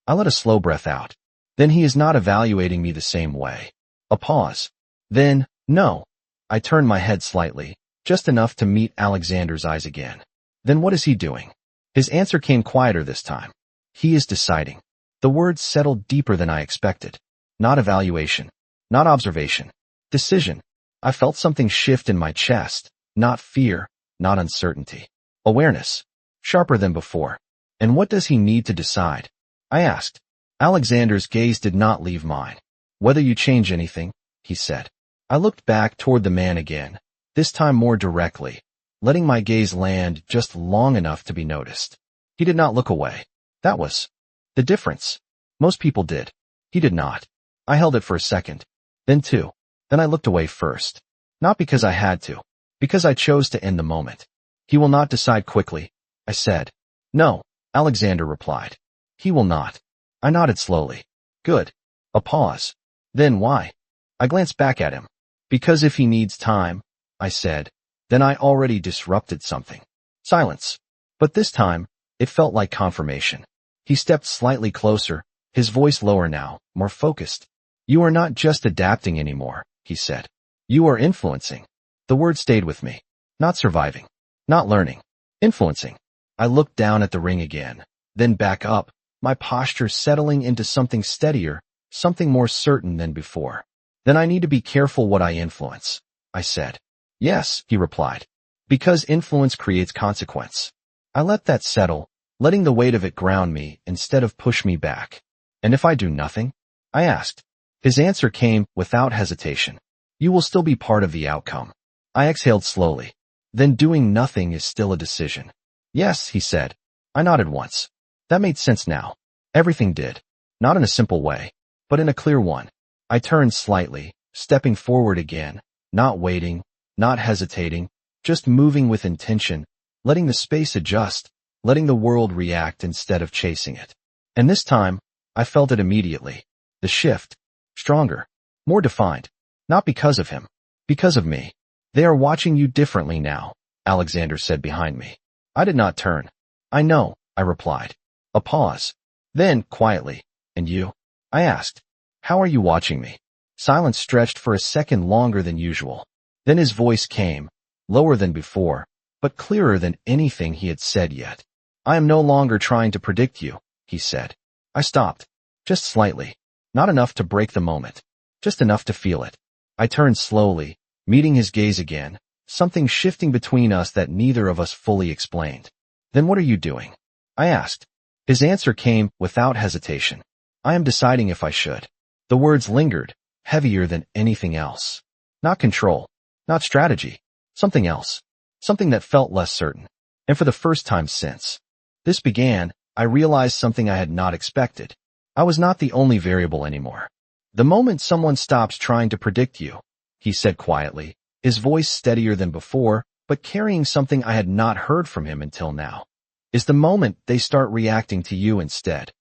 I let a slow breath out. Then he is not evaluating me the same way. A pause. Then, no. I turned my head slightly, just enough to meet Alexander's eyes again. Then what is he doing? His answer came quieter this time. He is deciding. The words settled deeper than I expected. Not evaluation. Not observation. Decision. I felt something shift in my chest. Not fear. Not uncertainty. Awareness. Sharper than before. And what does he need to decide? I asked. Alexander's gaze did not leave mine. Whether you change anything, he said. I looked back toward the man again, this time more directly, letting my gaze land just long enough to be noticed. He did not look away. That was the difference. Most people did. He did not. I held it for a second. Then two. Then I looked away first. Not because I had to. Because I chose to end the moment. He will not decide quickly, I said. No, Alexander replied. He will not. I nodded slowly. Good. A pause. Then why? I glanced back at him. Because if he needs time, I said, then I already disrupted something. Silence. But this time, it felt like confirmation. He stepped slightly closer, his voice lower now, more focused. You are not just adapting anymore, he said. You are influencing. The word stayed with me. Not surviving. Not learning. Influencing. I looked down at the ring again, then back up, my posture settling into something steadier, something more certain than before. Then I need to be careful what I influence, I said. Yes, he replied. Because influence creates consequence. I let that settle, letting the weight of it ground me instead of push me back. And if I do nothing? I asked. His answer came without hesitation. You will still be part of the outcome. I exhaled slowly. Then doing nothing is still a decision. Yes, he said. I nodded once. That made sense now. Everything did. Not in a simple way, but in a clear one. I turned slightly, stepping forward again, not waiting, not hesitating, just moving with intention, letting the space adjust, letting the world react instead of chasing it. And this time, I felt it immediately. The shift. Stronger. More defined. Not because of him. Because of me. They are watching you differently now, Alexander said behind me. I did not turn. I know, I replied. A pause. Then, quietly, and you? I asked. How are you watching me? Silence stretched for a second longer than usual. Then his voice came, lower than before, but clearer than anything he had said yet. I am no longer trying to predict you, he said. I stopped. Just slightly. Not enough to break the moment. Just enough to feel it. I turned slowly, meeting his gaze again, something shifting between us that neither of us fully explained. Then what are you doing? I asked. His answer came without hesitation. I am deciding if I should. The words lingered, heavier than anything else. Not control. Not strategy. Something else. Something that felt less certain. And for the first time since this began, I realized something I had not expected. I was not the only variable anymore. The moment someone stops trying to predict you, he said quietly, his voice steadier than before, but carrying something I had not heard from him until now. Is the moment they start reacting to you instead.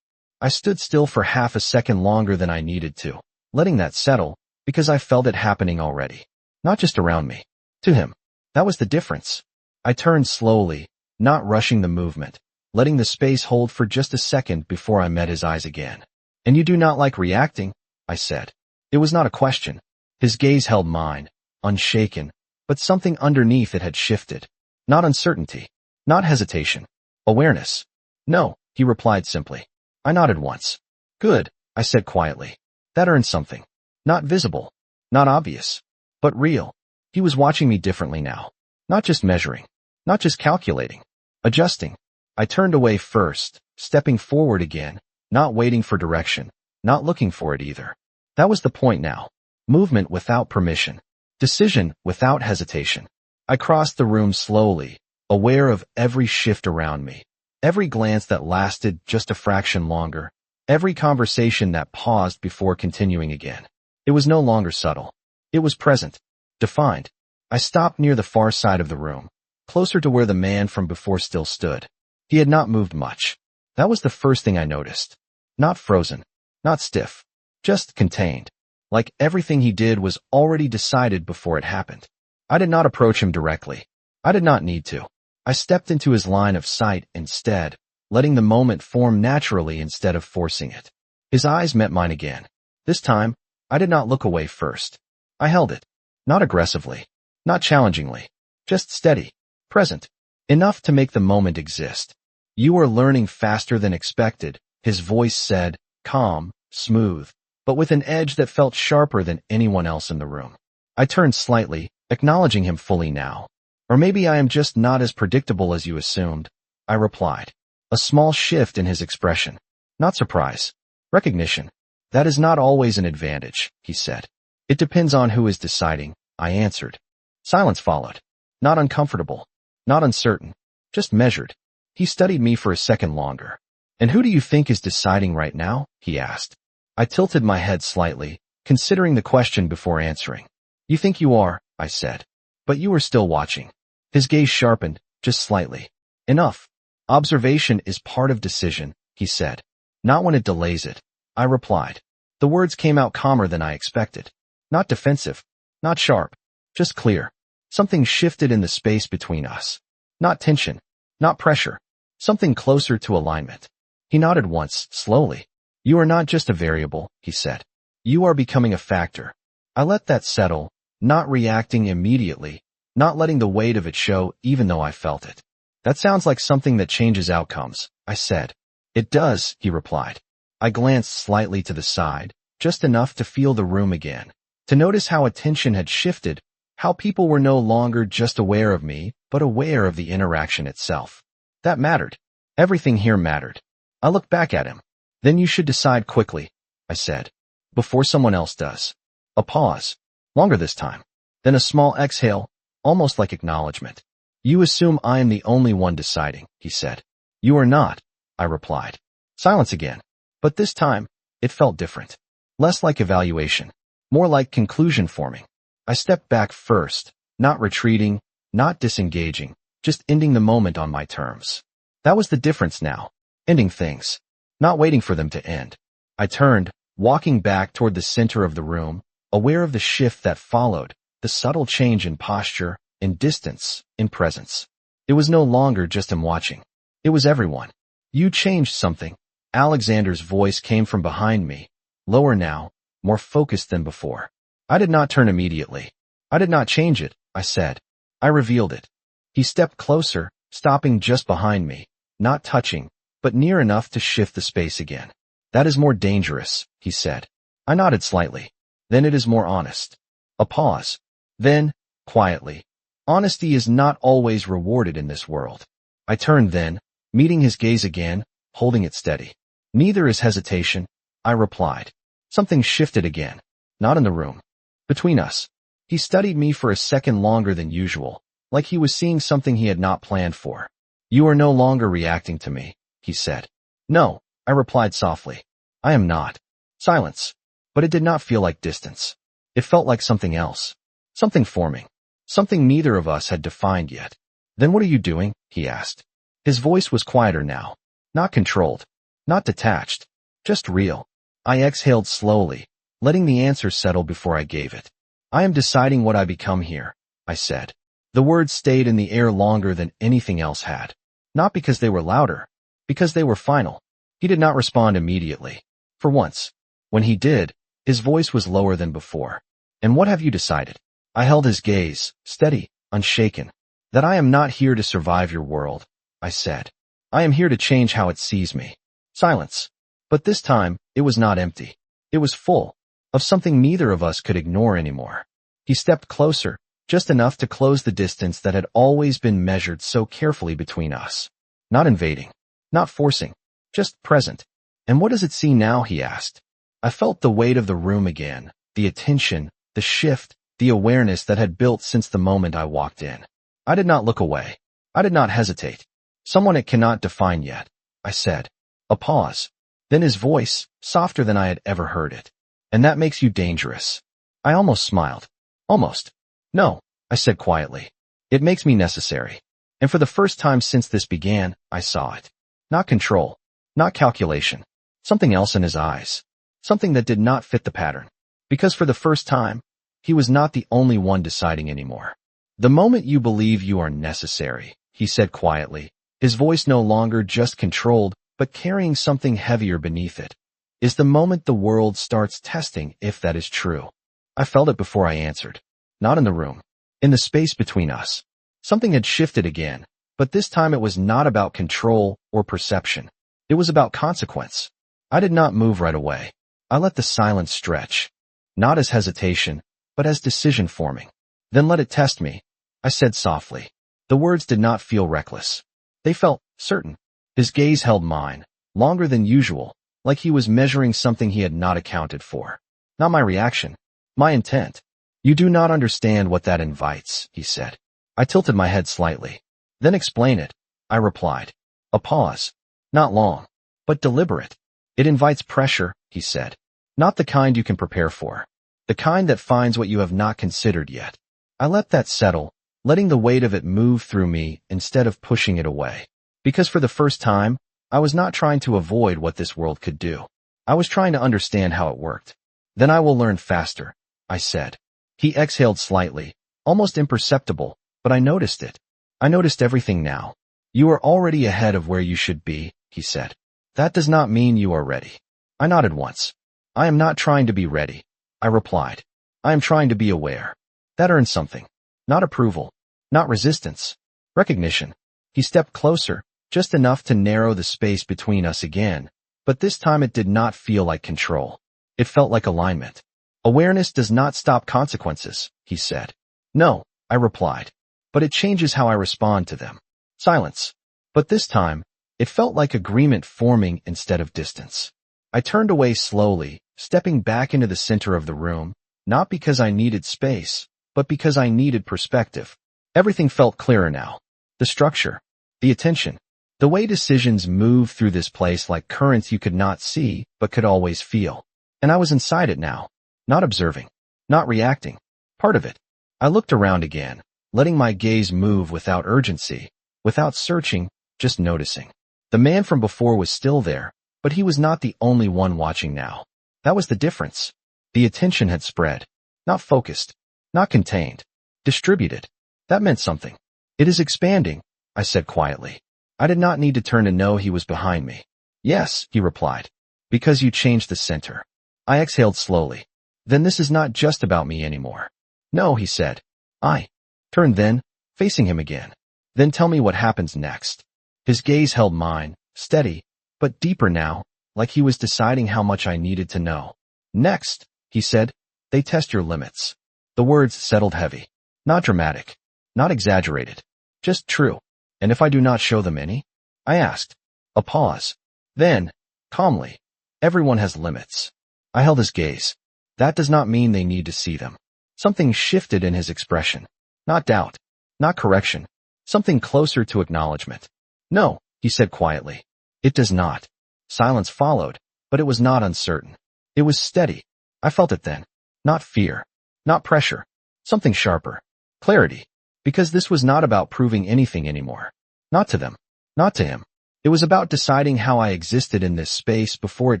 I stood still for half a second longer than I needed to, letting that settle, because I felt it happening already. Not just around me. To him. That was the difference. I turned slowly, not rushing the movement, letting the space hold for just a second before I met his eyes again. And you do not like reacting? I said. It was not a question. His gaze held mine, unshaken, but something underneath it had shifted. Not uncertainty. Not hesitation. Awareness. No, he replied simply. I nodded once. Good, I said quietly. That earned something. Not visible. Not obvious. But real. He was watching me differently now. Not just measuring. Not just calculating. Adjusting. I turned away first, stepping forward again, not waiting for direction, not looking for it either. That was the point now. Movement without permission. Decision without hesitation. I crossed the room slowly, aware of every shift around me. Every glance that lasted just a fraction longer. Every conversation that paused before continuing again. It was no longer subtle. It was present. Defined. I stopped near the far side of the room, closer to where the man from before still stood. He had not moved much. That was the first thing I noticed. Not frozen. Not stiff. Just contained. Like everything he did was already decided before it happened. I did not approach him directly. I did not need to. I stepped into his line of sight instead, letting the moment form naturally instead of forcing it. His eyes met mine again. This time, I did not look away first. I held it. Not aggressively. Not challengingly. Just steady. Present. Enough to make the moment exist. You are learning faster than expected, his voice said, calm, smooth, but with an edge that felt sharper than anyone else in the room. I turned slightly, acknowledging him fully now. Or maybe I am just not as predictable as you assumed, I replied. A small shift in his expression. Not surprise. Recognition. That is not always an advantage, he said. It depends on who is deciding, I answered. Silence followed. Not uncomfortable. Not uncertain. Just measured. He studied me for a second longer. And who do you think is deciding right now? He asked. I tilted my head slightly, considering the question before answering. You think you are, I said. But you are still watching. His gaze sharpened, just slightly. Enough. Observation is part of decision, he said. Not when it delays it, I replied. The words came out calmer than I expected. Not defensive. Not sharp. Just clear. Something shifted in the space between us. Not tension. Not pressure. Something closer to alignment. He nodded once, slowly. You are not just a variable, he said. You are becoming a factor. I let that settle, not reacting immediately, not letting the weight of it show even though I felt it. That sounds like something that changes outcomes, I said. It does, he replied. I glanced slightly to the side, just enough to feel the room again, to notice how attention had shifted, how people were no longer just aware of me, but aware of the interaction itself. That mattered. Everything here mattered. I looked back at him. Then you should decide quickly, I said. Before someone else does. A pause. Longer this time. Then a small exhale, almost like acknowledgement. You assume I am the only one deciding, he said. You are not, I replied. Silence again. But this time, it felt different. Less like evaluation. More like conclusion forming. I stepped back first, not retreating, not disengaging, just ending the moment on my terms. That was the difference now. Ending things. Not waiting for them to end. I turned, walking back toward the center of the room, aware of the shift that followed, the subtle change in posture, in distance, in presence. It was no longer just him watching. It was everyone. You changed something. Alexander's voice came from behind me, lower now, more focused than before. I did not turn immediately. I did not change it, I said. I revealed it. He stepped closer, stopping just behind me, not touching, but near enough to shift the space again. That is more dangerous, he said. I nodded slightly. Then it is more honest. A pause. Then, quietly, honesty is not always rewarded in this world. I turned then, meeting his gaze again, holding it steady. Neither is hesitation, I replied. Something shifted again. Not in the room. Between us. He studied me for a second longer than usual, like he was seeing something he had not planned for. You are no longer reacting to me, he said. No, I replied softly. I am not. Silence. But it did not feel like distance. It felt like something else. Something forming. something neither of us had defined yet. Then what are you doing? He asked. His voice was quieter now. Not controlled. Not detached. Just real. I exhaled slowly, letting the answer settle before I gave it. I am deciding what I become here, I said. The words stayed in the air longer than anything else had. Not because they were louder, because they were final. He did not respond immediately. For once. When he did, his voice was lower than before. And what have you decided? I held his gaze, steady, unshaken. That I am not here to survive your world, I said. I am here to change how it sees me. Silence. But this time, it was not empty. It was full of something neither of us could ignore anymore. He stepped closer, just enough to close the distance that had always been measured so carefully between us. Not invading. Not forcing. Just present. And what does it see now? He asked. I felt the weight of the room again, the attention, the shift, the awareness that had built since the moment I walked in. I did not look away. I did not hesitate. Someone it cannot define yet, I said. A pause. Then his voice, softer than I had ever heard it. And that makes you dangerous. I almost smiled. Almost. No, I said quietly. It makes me necessary. And for the first time since this began, I saw it. Not control. Not calculation. Something else in his eyes. Something that did not fit the pattern. Because for the first time, he was not the only one deciding anymore. The moment you believe you are necessary, he said quietly, his voice no longer just controlled, but carrying something heavier beneath it, is the moment the world starts testing if that is true. I felt it before I answered. Not in the room. In the space between us. Something had shifted again, but this time it was not about control or perception. It was about consequence. I did not move right away. I let the silence stretch. Not as hesitation, but as decision forming. Then let it test me, I said softly. The words did not feel reckless. They felt certain. His gaze held mine, longer than usual, like he was measuring something he had not accounted for. Not my reaction. My intent. You do not understand what that invites, he said. I tilted my head slightly. Then explain it, I replied. A pause. Not long, but deliberate. It invites pressure, he said. Not the kind you can prepare for. The kind that finds what you have not considered yet. I let that settle, letting the weight of it move through me instead of pushing it away. Because for the first time, I was not trying to avoid what this world could do. I was trying to understand how it worked. Then I will learn faster, I said. He exhaled slightly, almost imperceptible, but I noticed it. I noticed everything now. You are already ahead of where you should be, he said. That does not mean you are ready. I nodded once. I am not trying to be ready, I replied. I am trying to be aware. That earns something. Not approval. Not resistance. Recognition. He stepped closer, just enough to narrow the space between us again, but this time it did not feel like control. It felt like alignment. Awareness does not stop consequences, he said. No, I replied. But it changes how I respond to them. Silence. But this time, it felt like agreement forming instead of distance. I turned away slowly, stepping back into the center of the room, not because I needed space, but because I needed perspective. Everything felt clearer now. The structure, the attention, the way decisions move through this place like currents you could not see, but could always feel. And I was inside it now, not observing, not reacting, part of it. I looked around again, letting my gaze move without urgency, without searching, just noticing. The man from before was still there, but he was not the only one watching now. That was the difference. The attention had spread. Not focused. Not contained. Distributed. That meant something. It is expanding, I said quietly. I did not need to turn to know he was behind me. Yes, he replied. Because you changed the center. I exhaled slowly. Then this is not just about me anymore. No, he said. I turned then, facing him again. Then tell me what happens next. His gaze held mine, steady, but deeper now, like he was deciding how much I needed to know. Next, he said, they test your limits. The words settled heavy. Not dramatic. Not exaggerated. Just true. And if I do not show them any? I asked. A pause. Then, calmly, everyone has limits. I held his gaze. That does not mean they need to see them. Something shifted in his expression. Not doubt. Not correction. Something closer to acknowledgement. No, he said quietly. It does not. Silence followed, but it was not uncertain. It was steady. I felt it then. Not fear. Not pressure. Something sharper. Clarity. Because this was not about proving anything anymore. Not to them. Not to him. It was about deciding how I existed in this space before it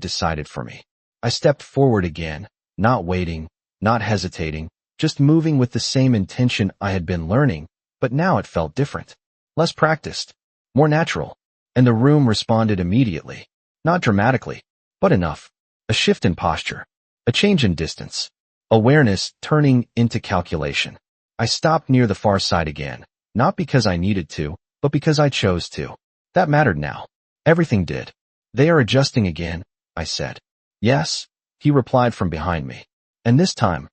decided for me. I stepped forward again, not waiting, not hesitating, just moving with the same intention I had been learning, but now it felt different. Less practiced. More natural. And the room responded immediately. Not dramatically, but enough. A shift in posture. A change in distance. Awareness turning into calculation. I stopped near the far side again, not because I needed to, but because I chose to. That mattered now. Everything did. They are adjusting again, I said. Yes, he replied from behind me. And this time,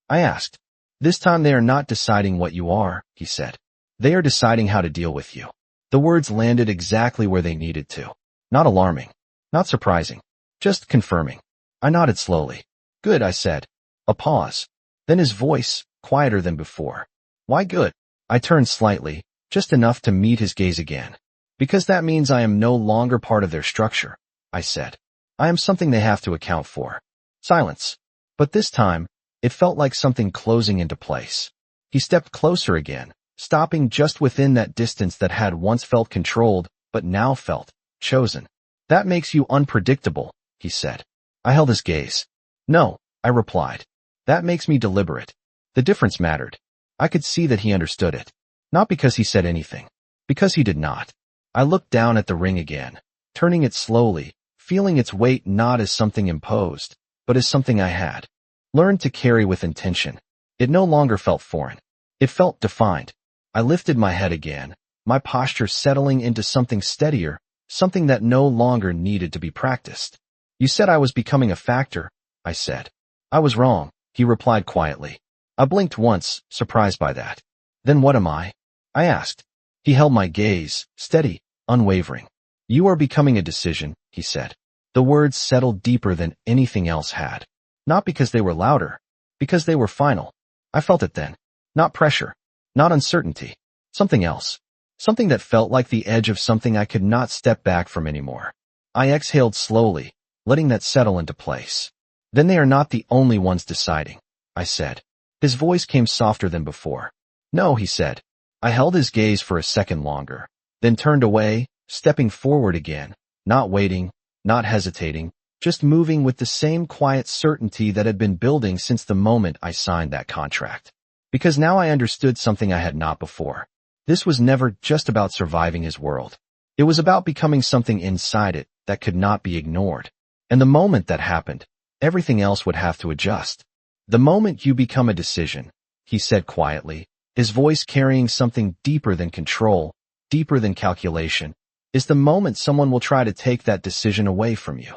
I asked. This time they are not deciding what you are, he said. They are deciding how to deal with you. The words landed exactly where they needed to. Not alarming. Not surprising. Just confirming. I nodded slowly. Good, I said. A pause. Then his voice, quieter than before. Why good? I turned slightly, just enough to meet his gaze again. Because that means I am no longer part of their structure, I said. I am something they have to account for. Silence. But this time, it felt like something closing into place. He stepped closer again, stopping just within that distance that had once felt controlled, but now felt chosen. That makes you unpredictable, he said. I held his gaze. No, I replied. That makes me deliberate. The difference mattered. I could see that he understood it. Not because he said anything. Because he did not. I looked down at the ring again, turning it slowly, feeling its weight not as something imposed, but as something I had learned to carry with intention. It no longer felt foreign. It felt defined. I lifted my head again, my posture settling into something steadier, something that no longer needed to be practiced. You said I was becoming a factor, I said. I was wrong, he replied quietly. I blinked once, surprised by that. Then what am I? I asked. He held my gaze, steady, unwavering. You are becoming a decision, he said. The words settled deeper than anything else had. Not because they were louder, because they were final. I felt it then. Not pressure, not uncertainty. Something else. Something that felt like the edge of something I could not step back from anymore. I exhaled slowly, letting that settle into place. Then they are not the only ones deciding, I said. His voice came softer than before. No, he said. I held his gaze for a second longer, then turned away, stepping forward again, not waiting, not hesitating, just moving with the same quiet certainty that had been building since the moment I signed that contract. Because now I understood something I had not before. This was never just about surviving his world. It was about becoming something inside it that could not be ignored. And the moment that happened, everything else would have to adjust. The moment you become a decision, he said quietly, his voice carrying something deeper than control, deeper than calculation, is the moment someone will try to take that decision away from you.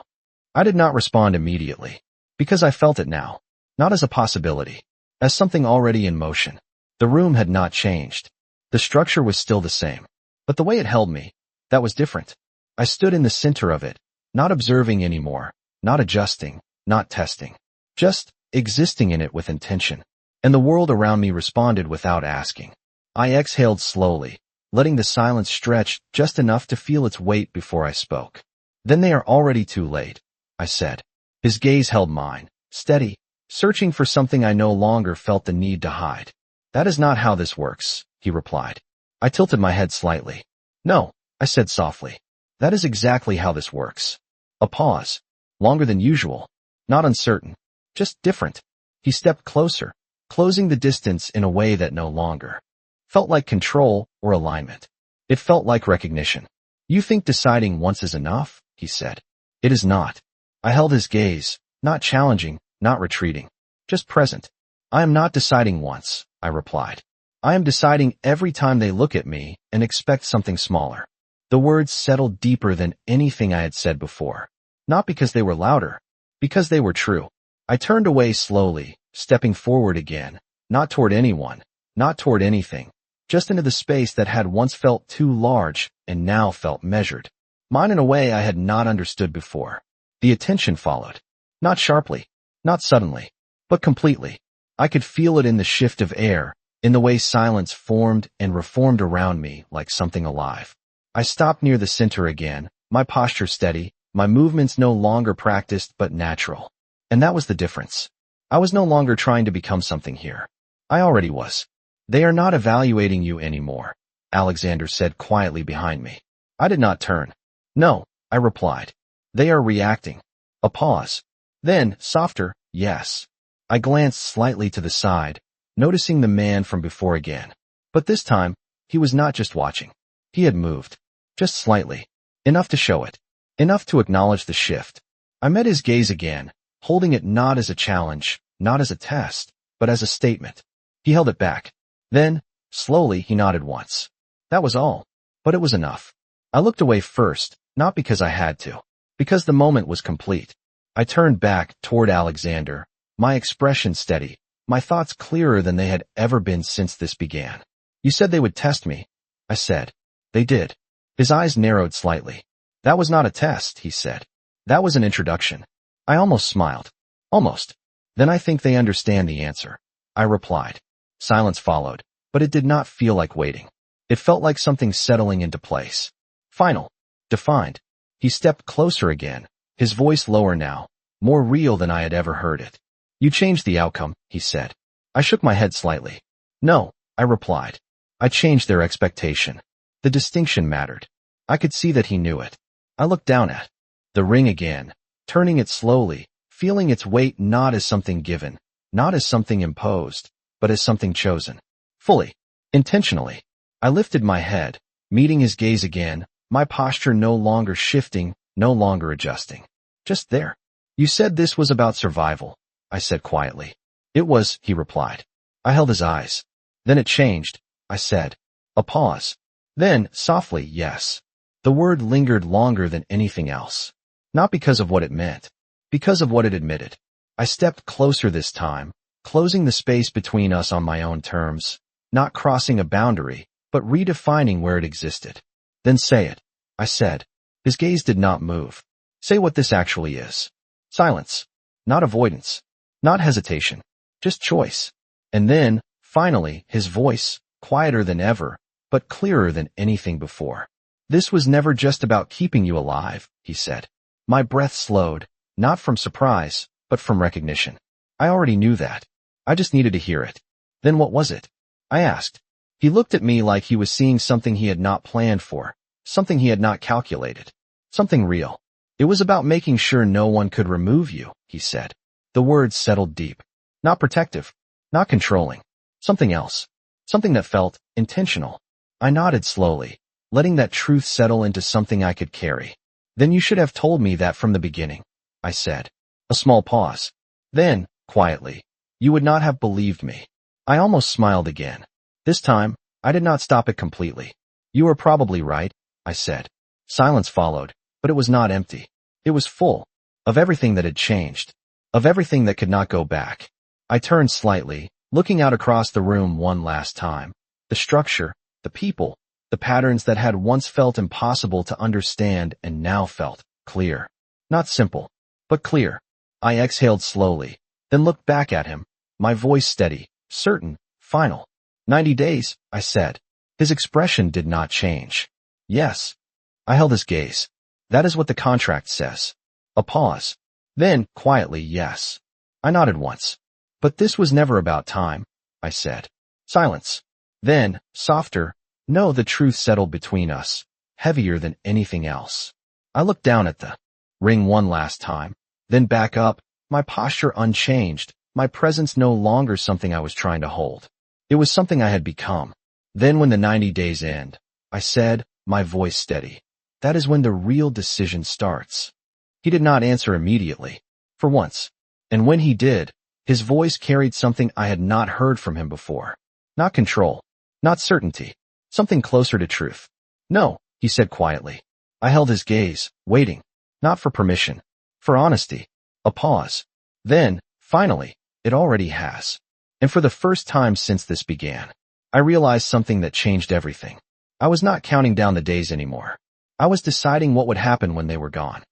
I did not respond immediately, because I felt it now, not as a possibility, as something already in motion. The room had not changed. The structure was still the same, but the way it held me, that was different. I stood in the center of it, not observing anymore, not adjusting, not testing, just existing in it with intention. And the world around me responded without asking. I exhaled slowly, letting the silence stretch just enough to feel its weight before I spoke. Then they are already too late, I said. His gaze held mine, steady, searching for something I no longer felt the need to hide. That is not how this works, he replied. I tilted my head slightly. No, I said softly. That is exactly how this works. A pause. Longer than usual. Not uncertain. Just different. He stepped closer, closing the distance in a way that no longer felt like control or alignment. It felt like recognition. You think deciding once is enough, he said. It is not. I held his gaze, not challenging, not retreating, just present. I am not deciding once, I replied. I am deciding every time they look at me and expect something smaller. The words settled deeper than anything I had said before. Not because they were louder, because they were true. I turned away slowly, stepping forward again, not toward anyone, not toward anything, just into the space that had once felt too large and now felt measured. Mine in a way I had not understood before. The attention followed. Not sharply, not suddenly, but completely. I could feel it in the shift of air, in the way silence formed and reformed around me like something alive. I stopped near the center again, my posture steady, my movements no longer practiced but natural. And that was the difference. I was no longer trying to become something here. I already was. They are not evaluating you anymore, Alexander said quietly behind me. I did not turn. No, I replied. They are reacting. A pause. Then, softer, yes. I glanced slightly to the side, noticing the man from before again. But this time, he was not just watching. He had moved. Just slightly. Enough to show it. Enough to acknowledge the shift. I met his gaze again, holding it not as a challenge, not as a test, but as a statement. He held it back. Then, slowly, he nodded once. That was all. But it was enough. I looked away first, not because I had to. Because the moment was complete. I turned back toward Alexander, my expression steady, my thoughts clearer than they had ever been since this began. You said they would test me, I said. They did. His eyes narrowed slightly. That was not a test, he said. That was an introduction. I almost smiled. Almost. Then I think they understand the answer, I replied. Silence followed, but it did not feel like waiting. It felt like something settling into place. Final. Defined. He stepped closer again, his voice lower now, more real than I had ever heard it. You changed the outcome, he said. I shook my head slightly. No, I replied. I changed their expectation. The distinction mattered. I could see that he knew it. I looked down at the ring again, turning it slowly, feeling its weight not as something given, not as something imposed, but as something chosen. Fully. Intentionally. I lifted my head, meeting his gaze again, my posture no longer shifting, no longer adjusting. Just there. You said this was about survival, I said quietly. It was, he replied. I held his eyes. Then it changed, I said. A pause. Then, softly, yes. The word lingered longer than anything else. Not because of what it meant. Because of what it admitted. I stepped closer this time, closing the space between us on my own terms, not crossing a boundary, but redefining where it existed. Then say it, I said. His gaze did not move. Say what this actually is. Silence. Not avoidance. Not hesitation. Just choice. And then, finally, his voice, quieter than ever, but clearer than anything before. This was never just about keeping you alive, he said. My breath slowed, not from surprise, but from recognition. I already knew that. I just needed to hear it. Then what was it? I asked. He looked at me like he was seeing something he had not planned for, something he had not calculated, something real. It was about making sure no one could remove you, he said. The words settled deep. Not protective, not controlling. Something else. Something that felt intentional. I nodded slowly, letting that truth settle into something I could carry. Then you should have told me that from the beginning, I said. A small pause. Then, quietly, you would not have believed me. I almost smiled again. This time, I did not stop it completely. You are probably right, I said. Silence followed, but it was not empty. It was full. Of everything that had changed. Of everything that could not go back. I turned slightly, looking out across the room one last time. The structure, the people, the patterns that had once felt impossible to understand and now felt clear. Not simple, but clear. I exhaled slowly, then looked back at him, my voice steady, certain, final. 90 days, I said. His expression did not change. Yes. I held his gaze. That is what the contract says. A pause. Then, quietly, yes. I nodded once. But this was never about time, I said. Silence. Then, softer, no, the truth settled between us, heavier than anything else. I looked down at the ring one last time, then back up, my posture unchanged, my presence no longer something I was trying to hold. It was something I had become. Then when the 90 days end, I said, my voice steady. That is when the real decision starts. He did not answer immediately, for once. And when he did, his voice carried something I had not heard from him before. Not control. Not certainty. Something closer to truth. No, he said quietly. I held his gaze, waiting. Not for permission. For honesty. A pause. Then, finally, it already has. And for the first time since this began, I realized something that changed everything. I was not counting down the days anymore. I was deciding what would happen when they were gone.